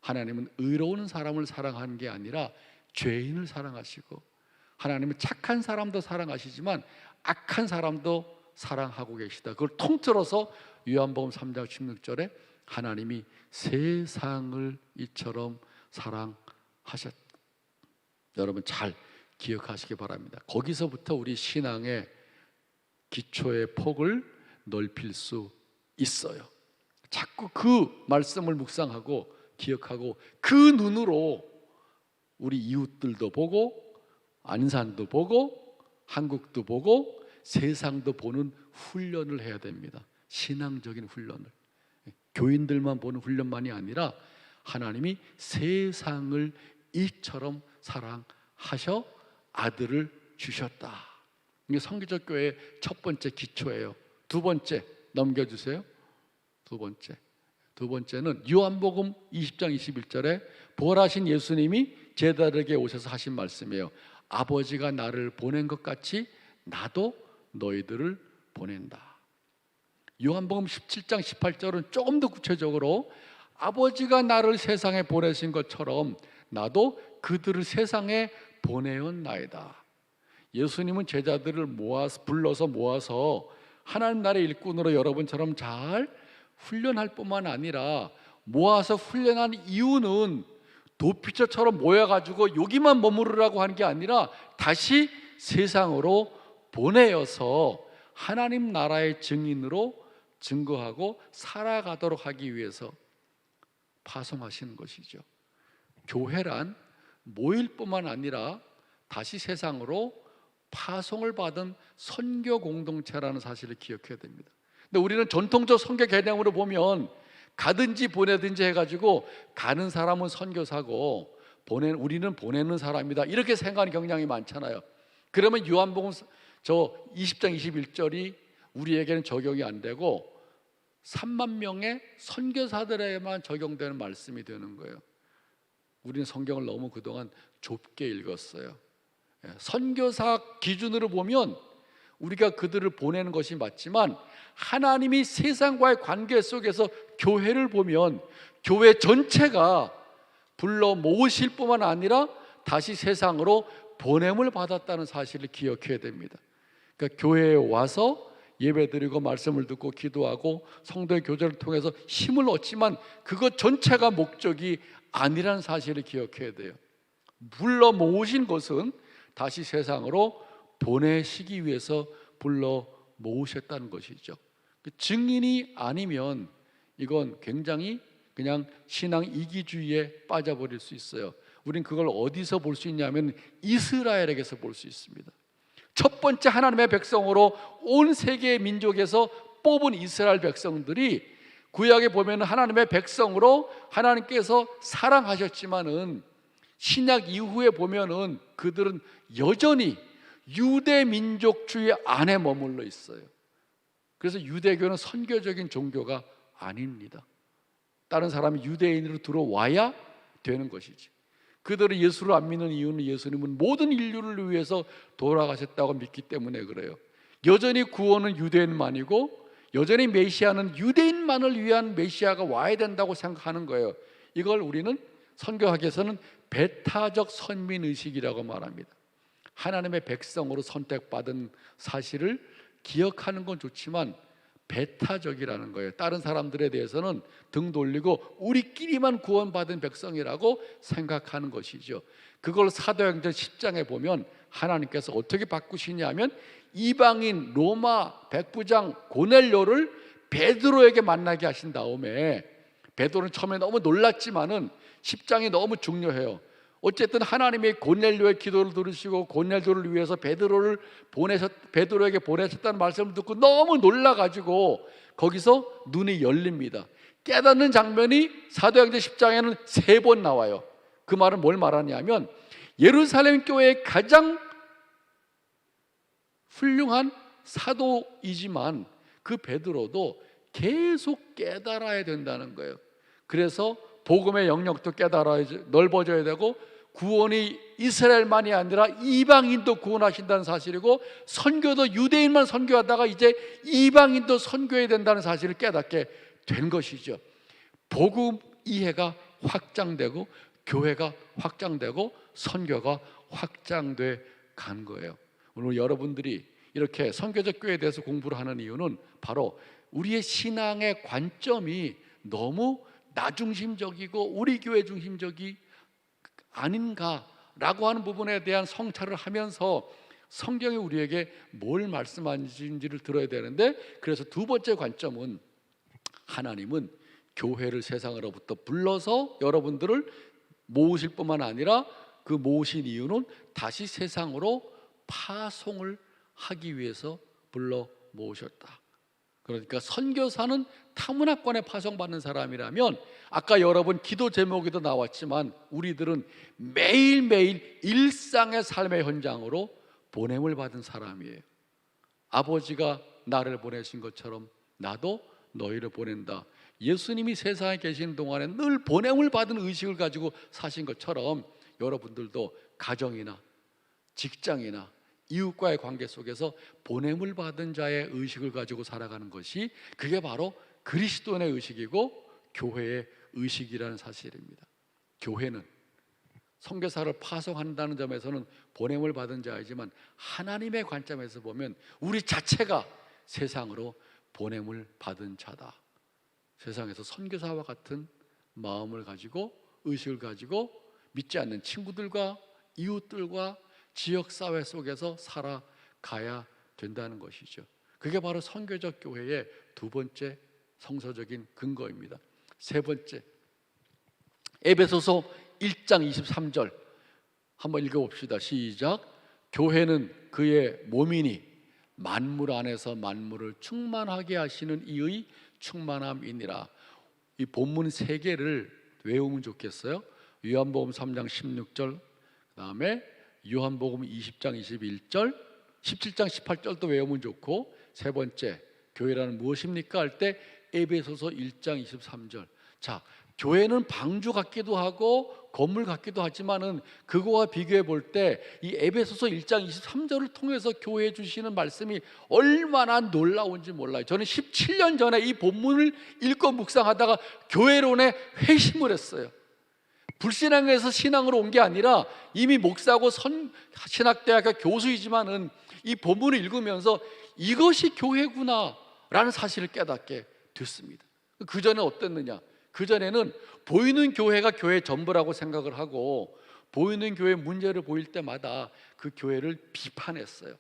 하나님은 의로운 사람을 사랑하는 게 아니라 죄인을 사랑하시고, 하나님은 착한 사람도 사랑하시지만 악한 사람도 사랑하고 계시다. 그걸 통틀어서 요한복음 3장 16절에 하나님이 세상을 이처럼 사랑하셨다. 여러분 잘 기억하시기 바랍니다. 거기서부터 우리 신앙의 기초의 폭을 넓힐 수 있어요. 자꾸 그 말씀을 묵상하고 기억하고 그 눈으로 우리 이웃들도 보고, 안산도 보고, 한국도 보고, 세상도 보는 훈련을 해야 됩니다. 신앙적인 훈련을. 교인들만 보는 훈련만이 아니라 하나님이 세상을 이처럼 사랑하셔 아들을 주셨다. 이게 성교적 교회의 첫 번째 기초예요. 두 번째 넘겨주세요. 두 번째는 요한복음 20장 21절에 부활하신 예수님이 제자들에게 오셔서 하신 말씀이에요. 아버지가 나를 보낸 것 같이 나도 너희들을 보낸다. 요한복음 17장 18절은 조금 더 구체적으로 아버지가 나를 세상에 보내신 것처럼 나도 그들을 세상에 보내었나이다. 예수님은 제자들을 불러서 모아서 하나님 나라의 일꾼으로 여러분처럼 잘 훈련할 뿐만 아니라 모아서 훈련한 이유는 도피처처럼 모여가지고 여기만 머무르라고 하는 게 아니라 다시 세상으로 보내어서 하나님 나라의 증인으로 증거하고 살아가도록 하기 위해서 파송하시는 것이죠. 교회란 모일 뿐만 아니라 다시 세상으로 파송을 받은 선교 공동체라는 사실을 기억해야 됩니다. 근데 우리는 전통적 선교 개념으로 보면 가든지 보내든지 해가지고 가는 사람은 선교사고 우리는 보내는 사람이다, 이렇게 생각하는 경향이 많잖아요. 그러면 요한복음 20장 21절이 우리에게는 적용이 안 되고 3만 명의 선교사들에게만 적용되는 말씀이 되는 거예요. 우리는 성경을 너무 그동안 좁게 읽었어요. 선교사 기준으로 보면 우리가 그들을 보내는 것이 맞지만 하나님이 세상과의 관계 속에서 교회를 보면 교회 전체가 불러 모으실 뿐만 아니라 다시 세상으로 보냄을 받았다는 사실을 기억해야 됩니다. 그러니까 교회에 와서 예배드리고 말씀을 듣고 기도하고 성도의 교제를 통해서 힘을 얻지만 그것 전체가 목적이 아니라는 사실을 기억해야 돼요. 불러 모으신 것은 다시 세상으로 보내시기 위해서 불러 모으셨다는 것이죠. 증인이 아니면 이건 굉장히 그냥 신앙 이기주의에 빠져버릴 수 있어요. 우린 그걸 어디서 볼 수 있냐면 이스라엘에게서 볼 수 있습니다. 첫 번째 하나님의 백성으로 온 세계의 민족에서 뽑은 이스라엘 백성들이 구약에 보면 하나님의 백성으로 하나님께서 사랑하셨지만은 신약 이후에 보면은 그들은 여전히 유대 민족주의 안에 머물러 있어요. 그래서 유대교는 선교적인 종교가 아닙니다. 다른 사람이 유대인으로 들어와야 되는 것이지. 그들은 예수를 안 믿는 이유는 예수님은 모든 인류를 위해서 돌아가셨다고 믿기 때문에 그래요. 여전히 구원은 유대인만이고 여전히 메시아는 유대인만을 위한 메시아가 와야 된다고 생각하는 거예요. 이걸 우리는 선교학에서는 배타적 선민의식이라고 말합니다. 하나님의 백성으로 선택받은 사실을 기억하는 건 좋지만 배타적이라는 거예요. 다른 사람들에 대해서는 등 돌리고 우리끼리만 구원받은 백성이라고 생각하는 것이죠. 그걸 사도행전 10장에 보면 하나님께서 어떻게 바꾸시냐면 이방인 로마 백부장 고넬료를 베드로에게 만나게 하신 다음에, 베드로는 처음에 너무 놀랐지만은 10장이 너무 중요해요. 어쨌든 하나님이 고넬료의 기도를 들으시고 고넬료를 위해서 베드로에게 보내셨다는 말씀을 듣고 너무 놀라가지고 거기서 눈이 열립니다. 깨닫는 장면이 사도행전 10장에는 3번 나와요. 그 말은 뭘 말하냐면 예루살렘 교회의 가장 훌륭한 사도이지만 그 베드로도 계속 깨달아야 된다는 거예요. 그래서 복음의 영역도 깨달아야 넓어져야 되고 구원이 이스라엘만이 아니라 이방인도 구원하신다는 사실이고 선교도 유대인만 선교하다가 이제 이방인도 선교해야 된다는 사실을 깨닫게 된 것이죠. 복음 이해가 확장되고 교회가 확장되고 선교가 확장돼 간 거예요. 오늘 여러분들이 이렇게 선교적 교회에 대해서 공부를 하는 이유는 바로 우리의 신앙의 관점이 너무 나 중심적이고 우리 교회 중심적이 아닌가라고 하는 부분에 대한 성찰을 하면서 성경이 우리에게 뭘 말씀하시는지를 들어야 되는데, 그래서 두 번째 관점은 하나님은 교회를 세상으로부터 불러서 여러분들을 모으실 뿐만 아니라 그 모으신 이유는 다시 세상으로 파송을 하기 위해서 불러 모으셨다. 그러니까 선교사는 타문화권에 파송받는 사람이라면 아까 여러분 기도 제목에도 나왔지만 우리들은 매일매일 일상의 삶의 현장으로 보냄을 받은 사람이에요. 아버지가 나를 보내신 것처럼 나도 너희를 보낸다. 예수님이 세상에 계신 동안에 늘 보냄을 받은 의식을 가지고 사신 것처럼 여러분들도 가정이나 직장이나 이웃과의 관계 속에서 보냄을 받은 자의 의식을 가지고 살아가는 것이, 그게 바로 그리스도인의 의식이고 교회의 의식이라는 사실입니다. 교회는 선교사를 파송한다는 점에서는 보냄을 받은 자이지만 하나님의 관점에서 보면 우리 자체가 세상으로 보냄을 받은 자다. 세상에서 선교사와 같은 마음을 가지고 의식을 가지고 믿지 않는 친구들과 이웃들과 지역사회 속에서 살아가야 된다는 것이죠. 그게 바로 선교적 교회의 두 번째 성서적인 근거입니다. 세 번째, 에베소서 1장 23절 한번 읽어봅시다. 시작. 교회는 그의 몸이니 만물 안에서 만물을 충만하게 하시는 이의 충만함이니라. 이 본문 세 개를 외우면 좋겠어요. 요한복음 3장 16절, 그 다음에 요한복음 20장 21절, 17장 18절도 외우면 좋고, 세 번째, 교회라는 무엇입니까? 할 때 에베소서 1장 23절. 자, 교회는 방주 같기도 하고 건물 같기도 하지만은 그거와 비교해 볼 때 이 에베소서 1장 23절을 통해서 교회에 주시는 말씀이 얼마나 놀라운지 몰라요. 저는 17년 전에 이 본문을 읽고 묵상하다가 교회론에 회심을 했어요. 불신앙에서 신앙으로 온 게 아니라 이미 목사고 신학대학교 교수이지만은 이 본문을 읽으면서 이것이 교회구나 라는 사실을 깨닫게 됐습니다. 그 전에 어땠느냐? 그 전에는 보이는 교회가 교회의 전부라고 생각을 하고 보이는 교회 문제를 보일 때마다 그 교회를 비판했어요.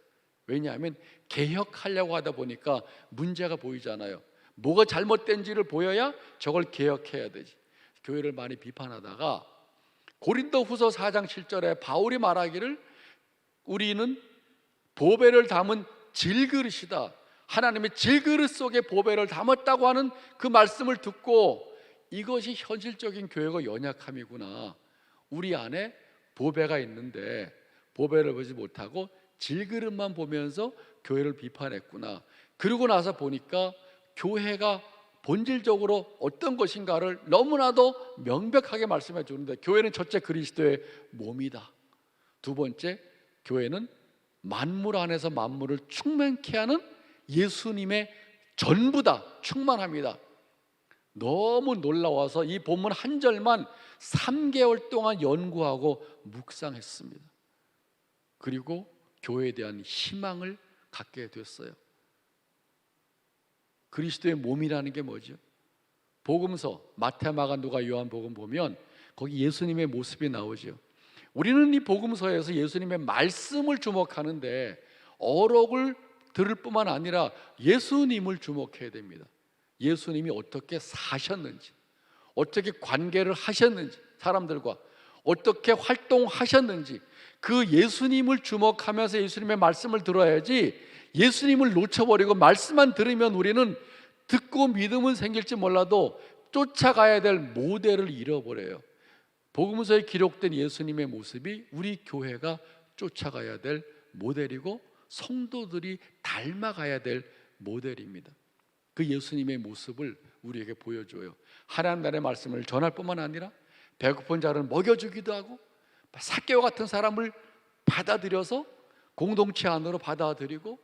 왜냐하면 개혁하려고 하다 보니까 문제가 보이잖아요. 뭐가 잘못된지를 보여야 저걸 개혁해야 되지. 교회를 많이 비판하다가 고린도후서 4장 7절에 바울이 말하기를 우리는 보배를 담은 질그릇이다. 하나님의 질그릇 속에 보배를 담았다고 하는 그 말씀을 듣고 이것이 현실적인 교회가 연약함이구나. 우리 안에 보배가 있는데 보배를 보지 못하고 질그릇만 보면서 교회를 비판했구나. 그러고 나서 보니까 교회가 본질적으로 어떤 것인가를 너무나도 명백하게 말씀해 주는데, 교회는 첫째 그리스도의 몸이다. 두 번째, 교회는 만물 안에서 만물을 충만케 하는 예수님의 전부다. 충만합니다. 너무 놀라워서 이 본문 한 절만 3개월 동안 연구하고 묵상했습니다. 그리고 교회에 대한 희망을 갖게 됐어요. 그리스도의 몸이라는 게 뭐죠? 복음서 마태, 마가, 누가, 요한복음 보면 거기 예수님의 모습이 나오죠. 우리는 이 복음서에서 예수님의 말씀을 주목하는데 어록을 들을 뿐만 아니라 예수님을 주목해야 됩니다. 예수님이 어떻게 사셨는지, 어떻게 관계를 하셨는지, 사람들과 어떻게 활동하셨는지, 그 예수님을 주목하면서 예수님의 말씀을 들어야지, 예수님을 놓쳐버리고 말씀만 들으면 우리는 듣고 믿음은 생길지 몰라도 쫓아가야 될 모델을 잃어버려요. 복음서에 기록된 예수님의 모습이 우리 교회가 쫓아가야 될 모델이고 성도들이 닮아가야 될 모델입니다. 그 예수님의 모습을 우리에게 보여줘요. 하나님 나라의 말씀을 전할 뿐만 아니라 배고픈 자를 먹여주기도 하고, 삭개와 같은 사람을 받아들여서 공동체 안으로 받아들이고,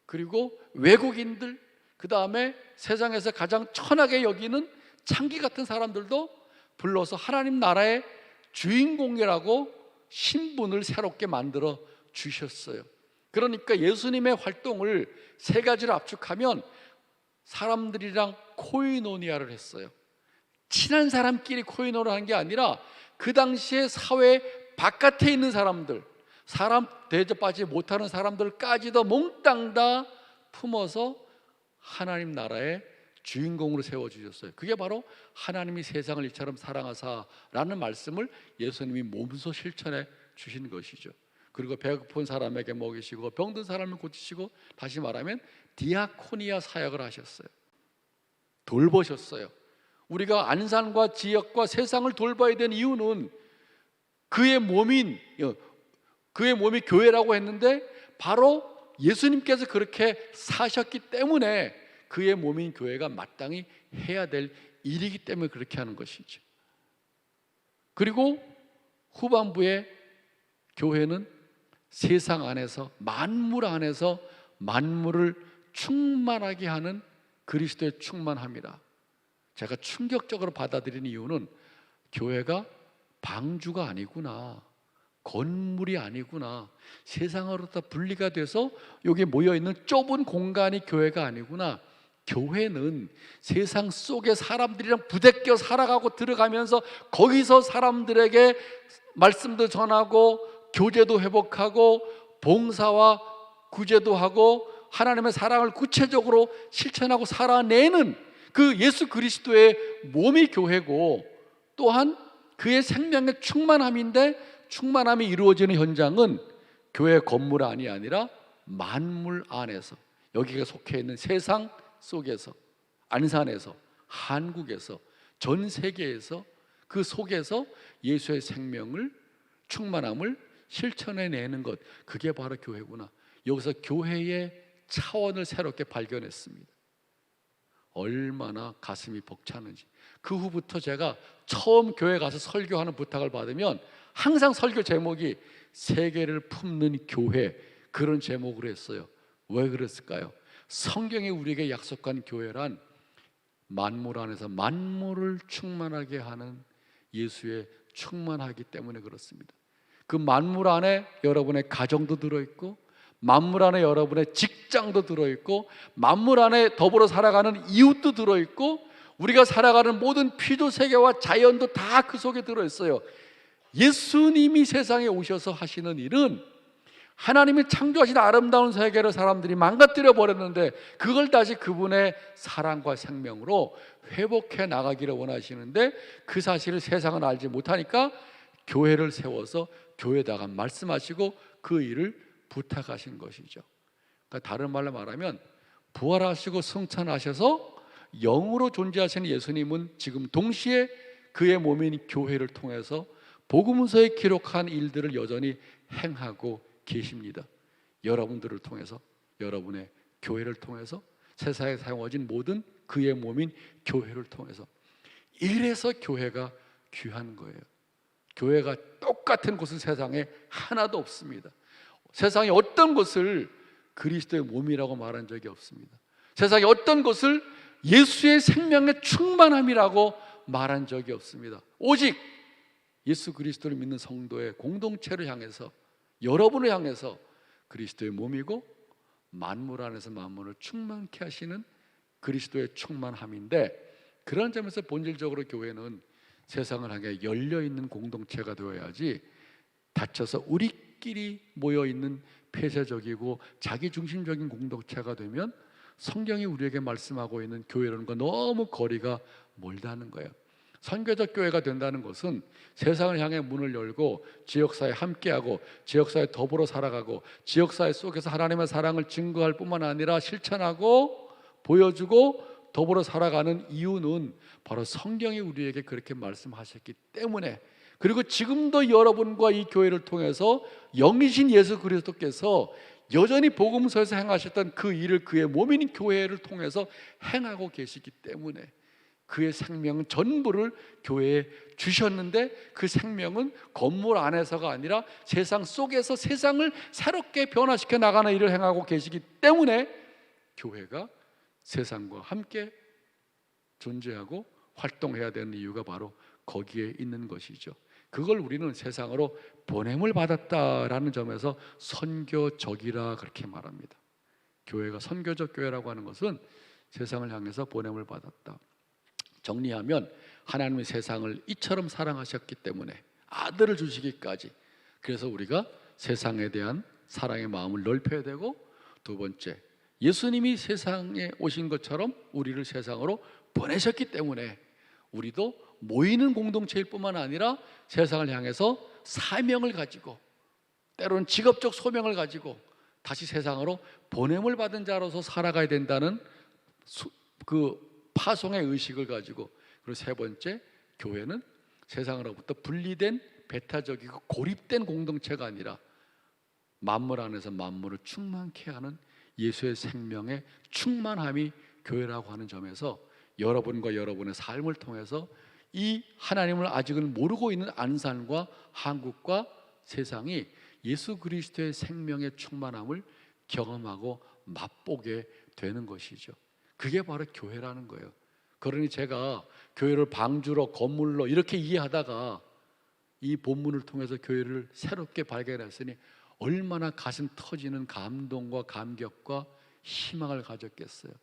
그리고 외국인들, 그 다음에 세상에서 가장 천하게 여기는 창기 같은 사람들도 불러서 하나님 나라의 주인공이라고 신분을 새롭게 만들어 주셨어요. 그러니까 예수님의 활동을 세 가지로 압축하면 사람들이랑 코이노니아를 했어요. 친한 사람끼리 코이노를 하는 게 아니라 그 당시에 사회 바깥에 있는 사람들, 사람 대접받지 못하는 사람들까지도 몽땅 다 품어서 하나님 나라의 주인공으로 세워주셨어요. 그게 바로 하나님이 세상을 이처럼 사랑하사라는 말씀을 예수님이 몸소 실천해 주신 것이죠. 그리고 배고픈 사람에게 먹이시고 병든 사람을 고치시고, 다시 말하면 디아코니아 사역을 하셨어요. 돌보셨어요. 우리가 안산과 지역과 세상을 돌봐야 되는 이유는 그의 몸이 교회라고 했는데 바로 예수님께서 그렇게 사셨기 때문에 그의 몸인 교회가 마땅히 해야 될 일이기 때문에 그렇게 하는 것이죠. 그리고 후반부에 교회는 세상 안에서 만물 안에서 만물을 충만하게 하는 그리스도의 충만함이라. 제가 충격적으로 받아들이는 이유는 교회가 방주가 아니구나, 건물이 아니구나, 세상으로부터 분리가 돼서 여기 모여있는 좁은 공간이 교회가 아니구나. 교회는 세상 속에 사람들이랑 부대껴 살아가고 들어가면서 거기서 사람들에게 말씀도 전하고 교제도 회복하고 봉사와 구제도 하고 하나님의 사랑을 구체적으로 실천하고 살아내는 그 예수 그리스도의 몸이 교회고, 또한 그의 생명의 충만함인데, 충만함이 이루어지는 현장은 교회 건물 안이 아니라 만물 안에서, 여기가 속해 있는 세상 속에서, 안산에서, 한국에서, 전 세계에서, 그 속에서 예수의 생명을, 충만함을 실천해내는 것, 그게 바로 교회구나. 여기서 교회의 차원을 새롭게 발견했습니다. 얼마나 가슴이 벅차는지. 그 후부터 제가 처음 교회 가서 설교하는 부탁을 받으면 항상 설교 제목이 세계를 품는 교회, 그런 제목으로 했어요. 왜 그랬을까요? 성경이 우리에게 약속한 교회란 만물 안에서 만물을 충만하게 하는 예수의 충만하기 때문에 그렇습니다. 그 만물 안에 여러분의 가정도 들어있고, 만물 안에 여러분의 직장도 들어있고, 만물 안에 더불어 살아가는 이웃도 들어있고, 우리가 살아가는 모든 피조세계와 자연도 다 그 속에 들어있어요. 예수님이 세상에 오셔서 하시는 일은 하나님이 창조하신 아름다운 세계를 사람들이 망가뜨려 버렸는데 그걸 다시 그분의 사랑과 생명으로 회복해 나가기를 원하시는데, 그 사실을 세상은 알지 못하니까 교회를 세워서 교회에다가 말씀하시고 그 일을 부탁하신 것이죠. 그러니까 다른 말로 말하면 부활하시고 승천하셔서 영으로 존재하시는 예수님은 지금 동시에 그의 몸인 교회를 통해서 복음서에 기록한 일들을 여전히 행하고 계십니다. 여러분들을 통해서, 여러분의 교회를 통해서, 세상에 사용하진 모든 그의 몸인 교회를 통해서. 이래서 교회가 귀한 거예요. 교회가 똑같은 곳은 세상에 하나도 없습니다. 세상에 어떤 것을 그리스도의 몸이라고 말한 적이 없습니다. 세상에 어떤 것을 예수의 생명의 충만함이라고 말한 적이 없습니다. 오직 예수 그리스도를 믿는 성도의 공동체를 향해서, 여러분을 향해서 그리스도의 몸이고 만물 안에서 만물을 충만케 하시는 그리스도의 충만함인데, 그런 점에서 본질적으로 교회는 세상을 향해 열려있는 공동체가 되어야지 닫혀서 우리끼리 모여있는 폐쇄적이고 자기중심적인 공동체가 되면 성경이 우리에게 말씀하고 있는 교회라는 너무 거리가 멀다는 거예요. 선교적 교회가 된다는 것은 세상을 향해 문을 열고 지역사회 함께하고 지역사회 더불어 살아가고 지역사회 속에서 하나님의 사랑을 증거할 뿐만 아니라 실천하고 보여주고 더불어 살아가는 이유는 바로 성경이 우리에게 그렇게 말씀하셨기 때문에, 그리고 지금도 여러분과 이 교회를 통해서 영이신 예수 그리스도께서 여전히 복음서에서 행하셨던 그 일을 그의 몸인 교회를 통해서 행하고 계시기 때문에 그의 생명은 전부를 교회에 주셨는데, 그 생명은 건물 안에서가 아니라 세상 속에서 세상을 새롭게 변화시켜 나가는 일을 행하고 계시기 때문에 교회가 세상과 함께 존재하고 활동해야 되는 이유가 바로 거기에 있는 것이죠. 그걸 우리는 세상으로 보냄을 받았다라는 점에서 선교적이라 그렇게 말합니다. 교회가 선교적 교회라고 하는 것은 세상을 향해서 보냄을 받았다. 정리하면 하나님의 세상을 이처럼 사랑하셨기 때문에 아들을 주시기까지, 그래서 우리가 세상에 대한 사랑의 마음을 넓혀야 되고, 두 번째, 예수님이 세상에 오신 것처럼 우리를 세상으로 보내셨기 때문에 우리도 모이는 공동체일 뿐만 아니라 세상을 향해서 사명을 가지고, 때로는 직업적 소명을 가지고 다시 세상으로 보냄을 받은 자로서 살아가야 된다는 그 파송의 의식을 가지고, 그리고 세 번째, 교회는 세상으로부터 분리된 배타적이고 고립된 공동체가 아니라 만물 안에서 만물을 충만케 하는 예수의 생명의 충만함이 교회라고 하는 점에서 여러분과 여러분의 삶을 통해서 이 하나님을 아직은 모르고 있는 안산과 한국과 세상이 예수 그리스도의 생명의 충만함을 경험하고 맛보게 되는 것이죠. 그게 바로 교회라는 거예요. 그러니 제가 교회를 방주로 건물로 이렇게 이해하다가 이 본문을 통해서 교회를 새롭게 발견했으니 얼마나 가슴 터지는 감동과 감격과 희망을 가졌겠어요.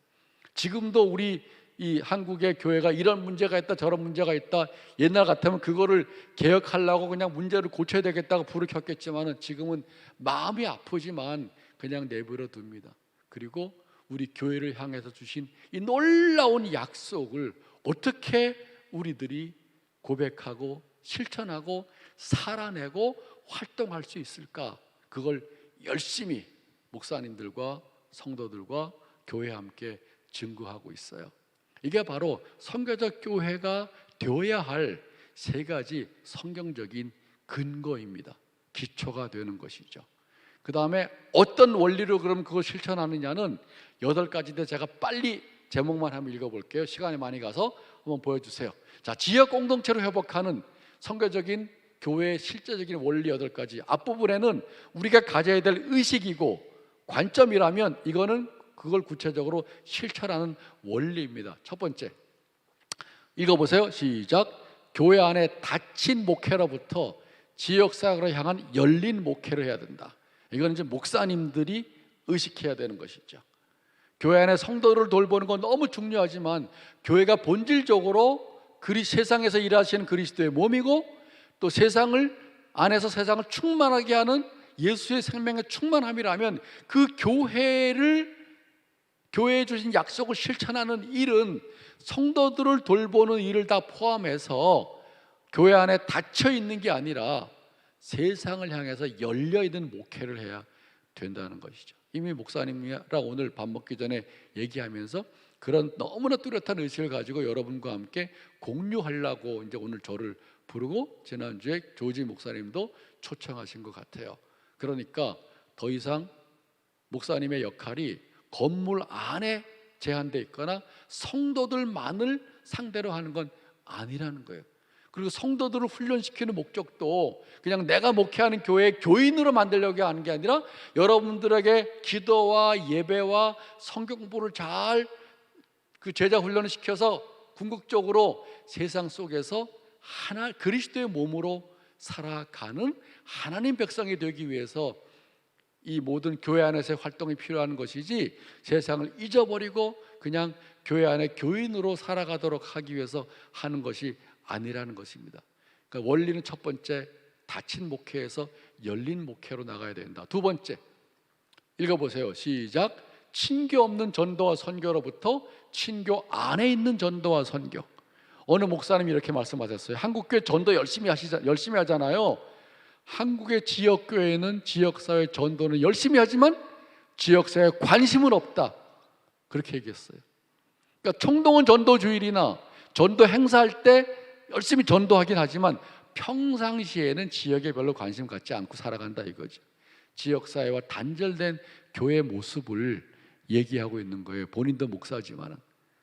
지금도 우리 이 한국의 교회가 이런 문제가 있다 저런 문제가 있다, 옛날 같으면 그거를 개혁하려고 그냥 문제를 고쳐야 되겠다고 불을 켰겠지만은 지금은 마음이 아프지만 그냥 내버려 둡니다. 그리고 우리 교회를 향해서 주신 이 놀라운 약속을 어떻게 우리들이 고백하고 실천하고 살아내고 활동할 수 있을까? 그걸 열심히 목사님들과 성도들과 교회와 함께 증거하고 있어요. 이게 바로 선교적 교회가 되어야 할 세 가지 성경적인 근거입니다. 기초가 되는 것이죠. 그 다음에 어떤 원리로 그럼 그걸 실천하느냐는 8가지인데 제가 빨리 제목만 한번 읽어볼게요. 시간이 많이 가서 한번 보여주세요. 자, 지역 공동체로 회복하는 선교적인 교회의 실제적인 원리 8가지. 앞부분에는 우리가 가져야 될 의식이고 관점이라면 이거는 그걸 구체적으로 실천하는 원리입니다. 첫 번째, 읽어보세요. 시작. 교회 안에 닫힌 목회로부터 지역사역으로 향한 열린 목회를 해야 된다. 이건 이제 목사님들이 의식해야 되는 것이죠. 교회 안에 성도를 돌보는 건 너무 중요하지만 교회가 본질적으로 세상에서 일하시는 그리스도의 몸이고, 또 세상을 안에서 세상을 충만하게 하는 예수의 생명의 충만함이라면 그 교회에 주신 약속을 실천하는 일은 성도들을 돌보는 일을 다 포함해서 교회 안에 닫혀 있는 게 아니라 세상을 향해서 열려 있는 목회를 해야 된다는 것이죠. 이미 목사님이랑 오늘 밥 먹기 전에 얘기하면서 그런 너무나 뚜렷한 의식을 가지고 여러분과 함께 공유하려고 이제 오늘 저를 부르고 지난주에 조지 목사님도 초청하신 것 같아요. 그러니까 더 이상 목사님의 역할이 건물 안에 제한되어 있거나 성도들만을 상대로 하는 건 아니라는 거예요. 그리고 성도들을 훈련시키는 목적도 그냥 내가 목회하는 교회 교인으로 만들려고 하는 게 아니라 여러분들에게 기도와 예배와 성경 공부를 잘 그 제자 훈련을 시켜서 궁극적으로 세상 속에서 하나 그리스도의 몸으로 살아가는 하나님 백성이 되기 위해서 이 모든 교회 안에서의 활동이 필요한 것이지, 세상을 잊어버리고 그냥 교회 안에 교인으로 살아가도록 하기 위해서 하는 것이 아니라는 것입니다. 그러니까 원리는 첫 번째, 닫힌 목회에서 열린 목회로 나가야 된다. 두 번째, 읽어보세요. 시작. 친교 없는 전도와 선교로부터 친교 안에 있는 전도와 선교. 어느 목사님이 이렇게 말씀하셨어요. 한국교회 전도 열심히 하잖아요. 한국의 지역교회는 지역사회 전도는 열심히 하지만 지역사회에 관심은 없다, 그렇게 얘기했어요. 그러니까 총동원 전도 주일이나 전도 행사할 때 열심히 전도하긴 하지만 평상시에는 지역에 별로 관심 갖지 않고 살아간다 이거죠. 지역사회와 단절된 교회 모습을 얘기하고 있는 거예요. 본인도 목사지만.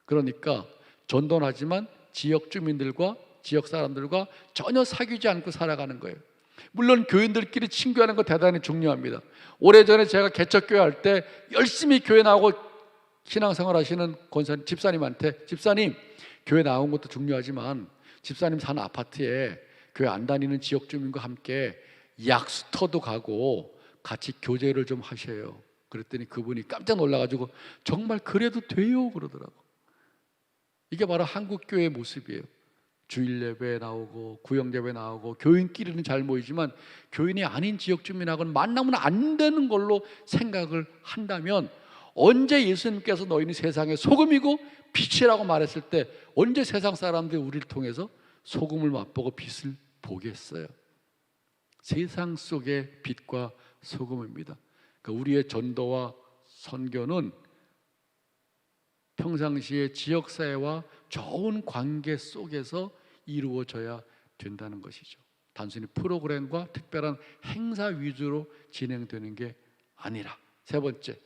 그러니까 전도는 하지만 지역 주민들과 지역 사람들과 전혀 사귀지 않고 살아가는 거예요. 물론 교인들끼리 친교하는 거 대단히 중요합니다. 오래전에 제가 개척교회 할 때 열심히 교회 나오고 신앙생활 하시는 집사님한테, 집사님, 교회 나온 것도 중요하지만 집사님 사는 아파트에 교회 안 다니는 지역 주민과 함께 약수터도 가고 같이 교제를 좀 하셔요. 그랬더니 그분이 깜짝 놀라가지고 정말 그래도 돼요 그러더라고. 이게 바로 한국교회의 모습이에요. 주일 예배에 나오고 구역 예배에 나오고 교인끼리는 잘 모이지만 교인이 아닌 지역 주민하고는 만나면 안 되는 걸로 생각을 한다면, 언제 예수님께서 너희는 세상의 소금이고 빛이라고 말했을 때 언제 세상 사람들이 우리를 통해서 소금을 맛보고 빛을 보겠어요? 세상 속의 빛과 소금입니다. 그러니까 우리의 전도와 선교는 평상시에 지역사회와 좋은 관계 속에서 이루어져야 된다는 것이죠. 단순히 프로그램과 특별한 행사 위주로 진행되는 게 아니라. 세 번째,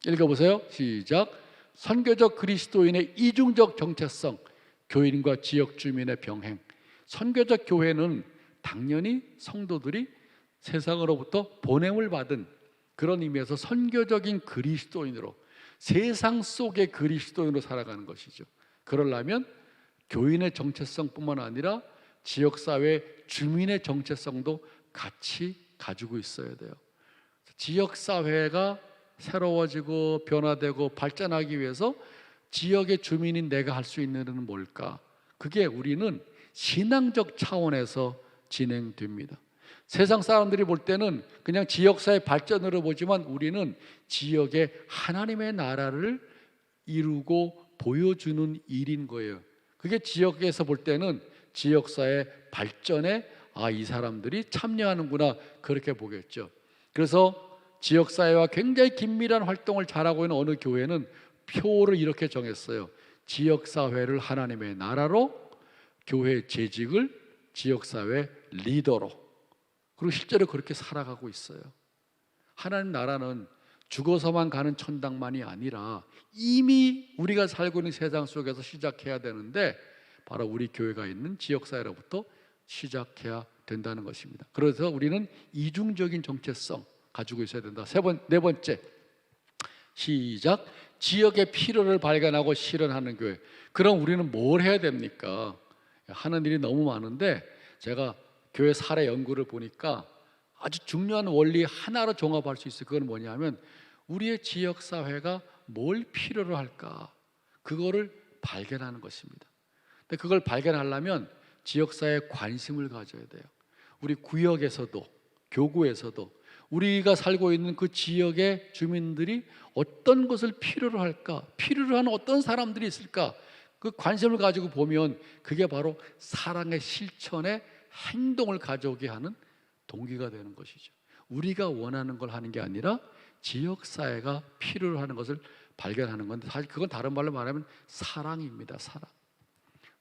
읽어보세요. 시작. 선교적 그리스도인의 이중적 정체성, 교인과 지역 주민의 병행. 선교적 교회는 당연히 성도들이 세상으로부터 보냄을 받은 그런 의미에서 선교적인 그리스도인으로, 세상 속의 그리스도인으로 살아가는 것이죠. 그러려면 교인의 정체성뿐만 아니라 지역사회 주민의 정체성도 같이 가지고 있어야 돼요. 지역사회가 새로워지고 변화되고 발전하기 위해서 지역의 주민인 내가 할 수 있는 일은 뭘까? 그게 우리는 신앙적 차원에서 진행됩니다. 세상 사람들이 볼 때는 그냥 지역사회 발전으로 보지만 우리는 지역의 하나님의 나라를 이루고 보여주는 일인 거예요. 그게 지역에서 볼 때는 지역사회 발전에 이 사람들이 참여하는구나, 그렇게 보겠죠. 그래서 지역사회와 굉장히 긴밀한 활동을 잘하고 있는 어느 교회는 표를 이렇게 정했어요. 지역사회를 하나님의 나라로, 교회 재직을 지역사회 리더로. 그리고 실제로 그렇게 살아가고 있어요. 하나님 나라는 죽어서만 가는 천당만이 아니라 이미 우리가 살고 있는 세상 속에서 시작해야 되는데, 바로 우리 교회가 있는 지역사회로부터 시작해야 된다는 것입니다. 그래서 우리는 이중적인 정체성 가지고 있어야 된다. 네 번째, 시작. 지역의 필요를 발견하고 실현하는 교회. 그럼 우리는 뭘 해야 됩니까? 하는 일이 너무 많은데 제가 교회 사례 연구를 보니까 아주 중요한 원리 하나로 종합할 수 있어요. 그건 뭐냐면 우리의 지역사회가 뭘 필요로 할까, 그거를 발견하는 것입니다. 근데 그걸 발견하려면 지역사회에 관심을 가져야 돼요. 우리 구역에서도 교구에서도 우리가 살고 있는 그 지역의 주민들이 어떤 것을 필요로 할까, 필요로 하는 어떤 사람들이 있을까, 그 관심을 가지고 보면 그게 바로 사랑의 실천에 행동을 가져오게 하는 동기가 되는 것이죠. 우리가 원하는 걸 하는 게 아니라 지역사회가 필요로 하는 것을 발견하는 건데, 사실 그건 다른 말로 말하면 사랑입니다. 사랑.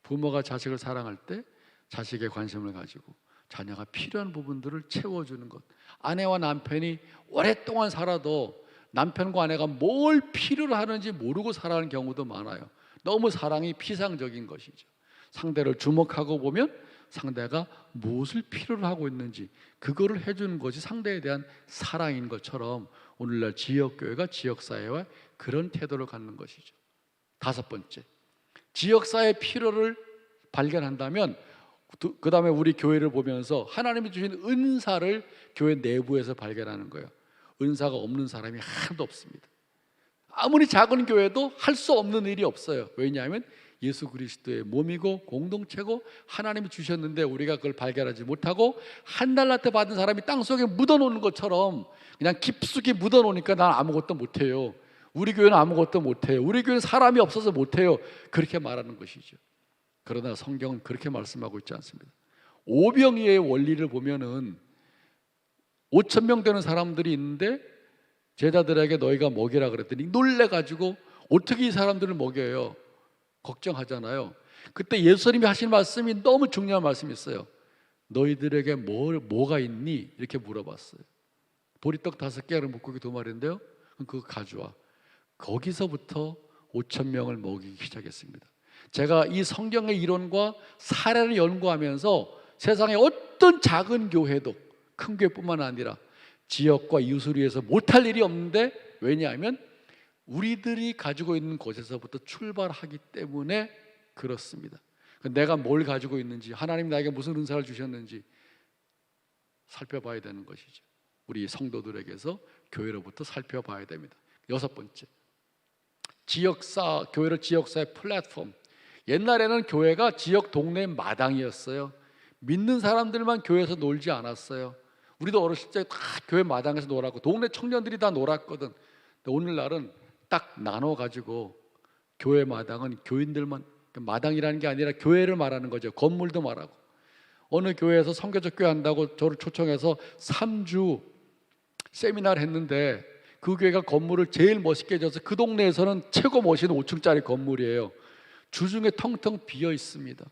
부모가 자식을 사랑할 때 자식의 관심을 가지고 자녀가 필요한 부분들을 채워주는 것. 아내와 남편이 오랫동안 살아도 남편과 아내가 뭘 필요로 하는지 모르고 살아가는 경우도 많아요. 너무 사랑이 피상적인 것이죠. 상대를 주목하고 보면 상대가 무엇을 필요로 하고 있는지 그거를 해주는 것이 상대에 대한 사랑인 것처럼 오늘날 지역교회가 지역사회와 그런 태도를 갖는 것이죠. 다섯 번째, 지역사회의 필요를 발견한다면 그 다음에 우리 교회를 보면서 하나님이 주신 은사를 교회 내부에서 발견하는 거예요. 은사가 없는 사람이 하나도 없습니다. 아무리 작은 교회도 할 수 없는 일이 없어요. 왜냐하면 예수 그리스도의 몸이고 공동체고 하나님이 주셨는데 우리가 그걸 발견하지 못하고 한 달란트 받은 사람이 땅속에 묻어놓는 것처럼 그냥 깊숙이 묻어놓으니까 난 아무것도 못해요. 우리 교회는 아무것도 못해요. 우리 교회는 사람이 없어서 못해요. 그렇게 말하는 것이죠. 그러나 성경은 그렇게 말씀하고 있지 않습니다. 오병이의 원리를 보면은 5천 명 되는 사람들이 있는데 제자들에게 너희가 먹이라 그랬더니 놀래가지고 어떻게 이 사람들을 먹여요? 걱정하잖아요. 그때 예수님이 하신 말씀이 너무 중요한 말씀이 있어요. 너희들에게 뭐가 있니? 이렇게 물어봤어요. 보리떡 5개랑 물고기 2마리인데요. 그거 가져와. 거기서부터 5천 명을 먹이기 시작했습니다. 제가 이 성경의 이론과 사례를 연구하면서 세상의 어떤 작은 교회도 큰 교회뿐만 아니라 지역과 이웃을 위해서 못할 일이 없는데, 왜냐하면 우리들이 가지고 있는 곳에서부터 출발하기 때문에 그렇습니다. 내가 뭘 가지고 있는지, 하나님 나에게 무슨 은사를 주셨는지 살펴봐야 되는 것이죠. 우리 성도들에게서 교회로부터 살펴봐야 됩니다. 여섯 번째, 교회를 지역사의 플랫폼. 옛날에는 교회가 지역 동네 마당이었어요. 믿는 사람들만 교회에서 놀지 않았어요. 우리도 어렸을 때 다 교회 마당에서 놀았고 동네 청년들이 다 놀았거든. 근데 오늘날은 딱 나눠가지고 교회 마당은 교인들만, 마당이라는 게 아니라 교회를 말하는 거죠. 건물도 말하고. 어느 교회에서 선교적 교회 한다고 저를 초청해서 3주 세미나를 했는데 그 교회가 건물을 제일 멋있게 져서 그 동네에서는 최고 멋있는 5층짜리 건물이에요. 주중에 텅텅 비어 있습니다.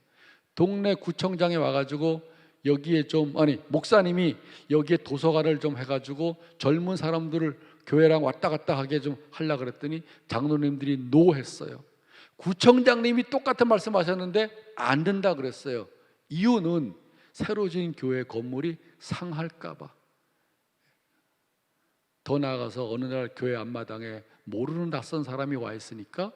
동네 구청장에 와가지고 여기에 목사님이 여기에 도서관을 좀 해가지고 젊은 사람들을 교회랑 왔다 갔다 하게 좀 하려고 그랬더니 장로님들이 노 했어요. 구청장님이 똑같은 말씀하셨는데 안 된다 그랬어요. 이유는 새로 지은 교회 건물이 상할까 봐. 더 나아가서 어느 날 교회 앞마당에 모르는 낯선 사람이 와 있으니까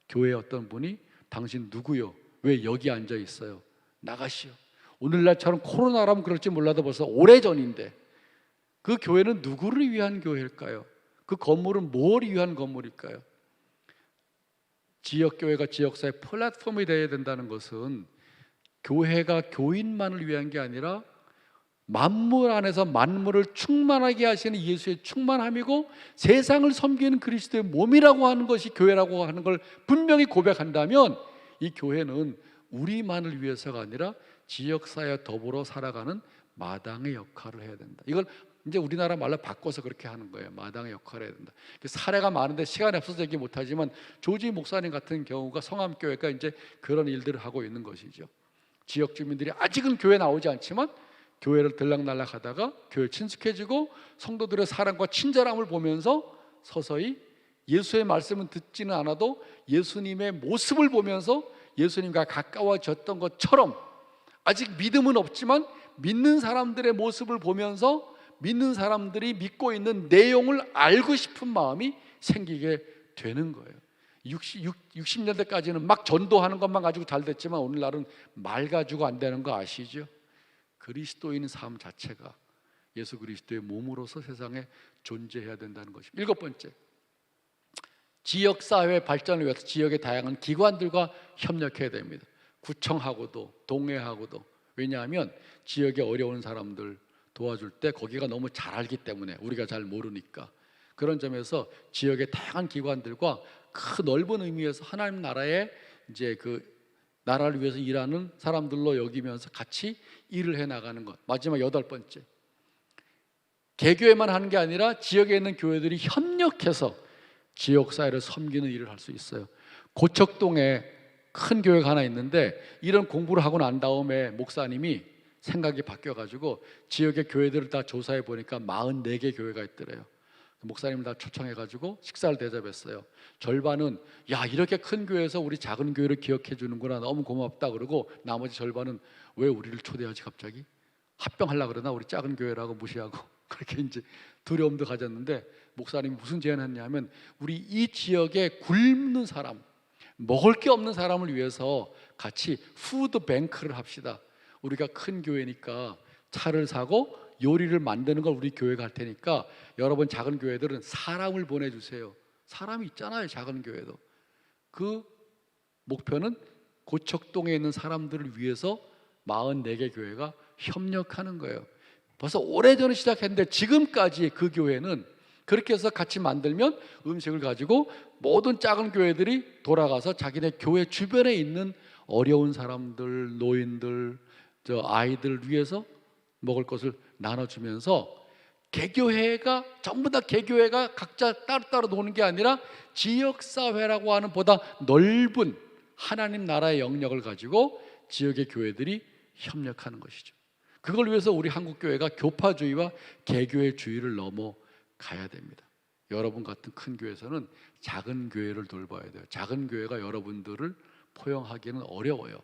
교회 어떤 분이 당신 누구요? 왜 여기 앉아 있어요? 나가시오. 오늘날처럼 코로나라면 그럴지 몰라도 벌써 오래전인데 그 교회는 누구를 위한 교회일까요? 그 건물은 뭘 위한 건물일까요? 지역교회가 지역사의 플랫폼이 되어야 된다는 것은 교회가 교인만을 위한 게 아니라 만물 안에서 만물을 충만하게 하시는 예수의 충만함이고 세상을 섬기는 그리스도의 몸이라고 하는 것이 교회라고 하는 걸 분명히 고백한다면 이 교회는 우리만을 위해서가 아니라 지역사회와 더불어 살아가는 마당의 역할을 해야 된다. 이걸 이제 우리나라 말로 바꿔서 그렇게 하는 거예요. 마당의 역할을 해야 된다. 사례가 많은데 시간이 없어서 얘기 못하지만 조지 목사님 같은 경우가 성암교회가 이제 그런 일들을 하고 있는 것이죠. 지역 주민들이 아직은 교회 나오지 않지만 교회를 들락날락 하다가 교회 친숙해지고 성도들의 사랑과 친절함을 보면서 서서히 예수의 말씀은 듣지는 않아도 예수님의 모습을 보면서 예수님과 가까워졌던 것처럼 아직 믿음은 없지만 믿는 사람들의 모습을 보면서 믿는 사람들이 믿고 있는 내용을 알고 싶은 마음이 생기게 되는 거예요. 60년대까지는 막 전도하는 것만 가지고 잘 됐지만 오늘날은 말 가지고 안 되는 거 아시죠? 그리스도인 삶 자체가 예수 그리스도의 몸으로서 세상에 존재해야 된다는 것입니다. 일곱 번째, 지역사회 발전을 위해서 지역의 다양한 기관들과 협력해야 됩니다. 구청하고도 동회하고도. 왜냐하면 지역에 어려운 사람들 도와줄 때 거기가 너무 잘 알기 때문에 우리가 잘 모르니까. 그런 점에서 지역의 다양한 기관들과 그 넓은 의미에서 하나님 나라의 이제 그 나라를 위해서 일하는 사람들로 여기면서 같이 일을 해 나가는 것. 마지막 여덟 번째, 개교회만 하는 게 아니라 지역에 있는 교회들이 협력해서 지역사회를 섬기는 일을 할 수 있어요. 고척동에 큰 교회가 하나 있는데 이런 공부를 하고 난 다음에 목사님이 생각이 바뀌어가지고 지역의 교회들을 다 조사해 보니까 44개 교회가 있더래요. 목사님을 다 초청해가지고 식사를 대접했어요. 절반은 야, 이렇게 큰 교회에서 우리 작은 교회를 기억해 주는구나, 너무 고맙다 그러고, 나머지 절반은 왜 우리를 초대하지 갑자기? 합병하려고 그러나 우리 작은 교회라고 무시하고 그렇게 이제 두려움도 가졌는데, 목사님이 무슨 제안했냐면 우리 이 지역에 굶는 사람, 먹을 게 없는 사람을 위해서 같이 푸드 뱅크를 합시다. 우리가 큰 교회니까 차를 사고 요리를 만드는 걸 우리 교회가 할 테니까 여러분 작은 교회들은 사람을 보내주세요. 사람이 있잖아요, 작은 교회도. 그 목표는 고척동에 있는 사람들을 위해서 44개 교회가 협력하는 거예요. 벌써 오래전에 시작했는데 지금까지 그 교회는 그렇게 해서 같이 만들면 음식을 가지고 모든 작은 교회들이 돌아가서 자기네 교회 주변에 있는 어려운 사람들, 노인들, 아이들 위해서 먹을 것을 나눠주면서, 개교회가 전부 다 개교회가 각자 따로따로 노는 게 아니라 지역사회라고 하는 보다 넓은 하나님 나라의 영역을 가지고 지역의 교회들이 협력하는 것이죠. 그걸 위해서 우리 한국교회가 교파주의와 개교회주의를 넘어가야 됩니다. 여러분 같은 큰 교회에서는 작은 교회를 돌봐야 돼요. 작은 교회가 여러분들을 포용하기는 어려워요.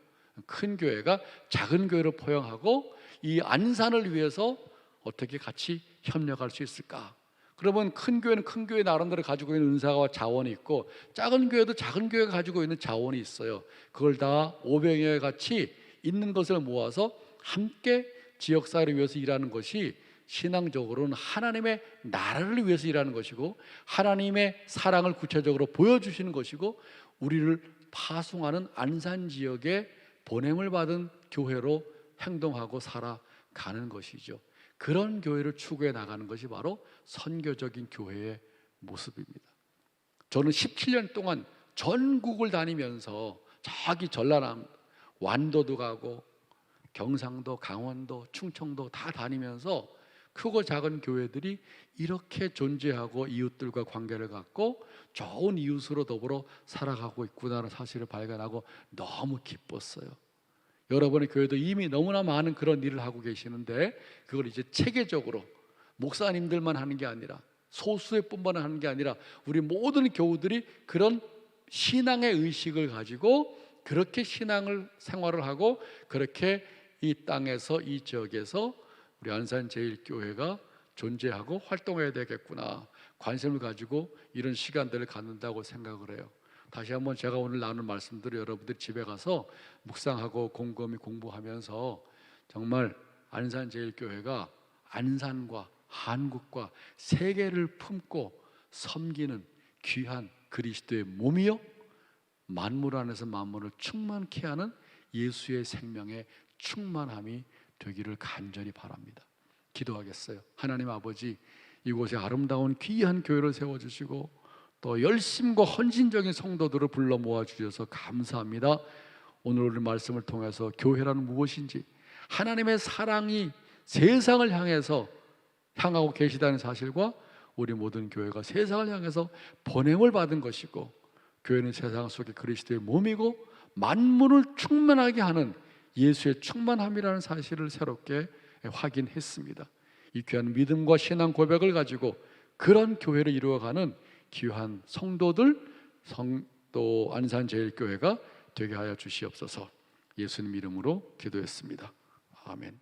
큰 교회가 작은 교회를 포용하고 이 안산을 위해서 어떻게 같이 협력할 수 있을까? 그러면 큰 교회는 큰 교회 나름대로 가지고 있는 은사와 자원이 있고, 작은 교회도 작은 교회가 가지고 있는 자원이 있어요. 그걸 다 500여 같이 있는 것을 모아서 함께 지역사회를 위해서 일하는 것이 신앙적으로는 하나님의 나라를 위해서 일하는 것이고, 하나님의 사랑을 구체적으로 보여주시는 것이고, 우리를 파송하는 안산 지역에 보냄을 받은 교회로 행동하고 살아가는 것이죠. 그런 교회를 추구해 나가는 것이 바로 선교적인 교회의 모습입니다. 저는 17년 동안 전국을 다니면서 저기 전라남 완도도 가고 경상도, 강원도, 충청도 다 다니면서 크고 작은 교회들이 이렇게 존재하고 이웃들과 관계를 갖고 좋은 이웃으로 더불어 살아가고 있구나라는 사실을 발견하고 너무 기뻤어요. 여러분의 교회도 이미 너무나 많은 그런 일을 하고 계시는데, 그걸 이제 체계적으로 목사님들만 하는 게 아니라, 소수의 뿐만 하는 게 아니라 우리 모든 교우들이 그런 신앙의 의식을 가지고 그렇게 신앙을 생활을 하고, 그렇게 이 땅에서, 이 지역에서 우리 안산제일교회가 존재하고 활동해야 되겠구나, 관심을 가지고 이런 시간들을 갖는다고 생각을 해요. 다시 한번 제가 오늘 나눈 말씀들을 여러분들 집에 가서 묵상하고 곰곰이 공부하면서 정말 안산제일교회가 안산과 한국과 세계를 품고 섬기는 귀한 그리스도의 몸이요, 만물 안에서 만물을 충만케 하는 예수의 생명의 충만함이 되기를 간절히 바랍니다. 기도하겠어요. 하나님 아버지, 이곳에 아름다운 귀한 교회를 세워주시고 또 열심과 헌신적인 성도들을 불러 모아주셔서 감사합니다. 오늘 우리 말씀을 통해서 교회라는 무엇인지, 하나님의 사랑이 세상을 향하고 계시다는 사실과, 우리 모든 교회가 세상을 향해서 보냄을 받은 것이고, 교회는 세상 속에 그리스도의 몸이고 만물을 충만하게 하는 예수의 충만함이라는 사실을 새롭게 확인했습니다. 이 귀한 믿음과 신앙 고백을 가지고 그런 교회를 이루어가는 귀한 성도들, 또 안산제일교회가 되게 하여 주시옵소서. 예수님 이름으로 기도했습니다. 아멘.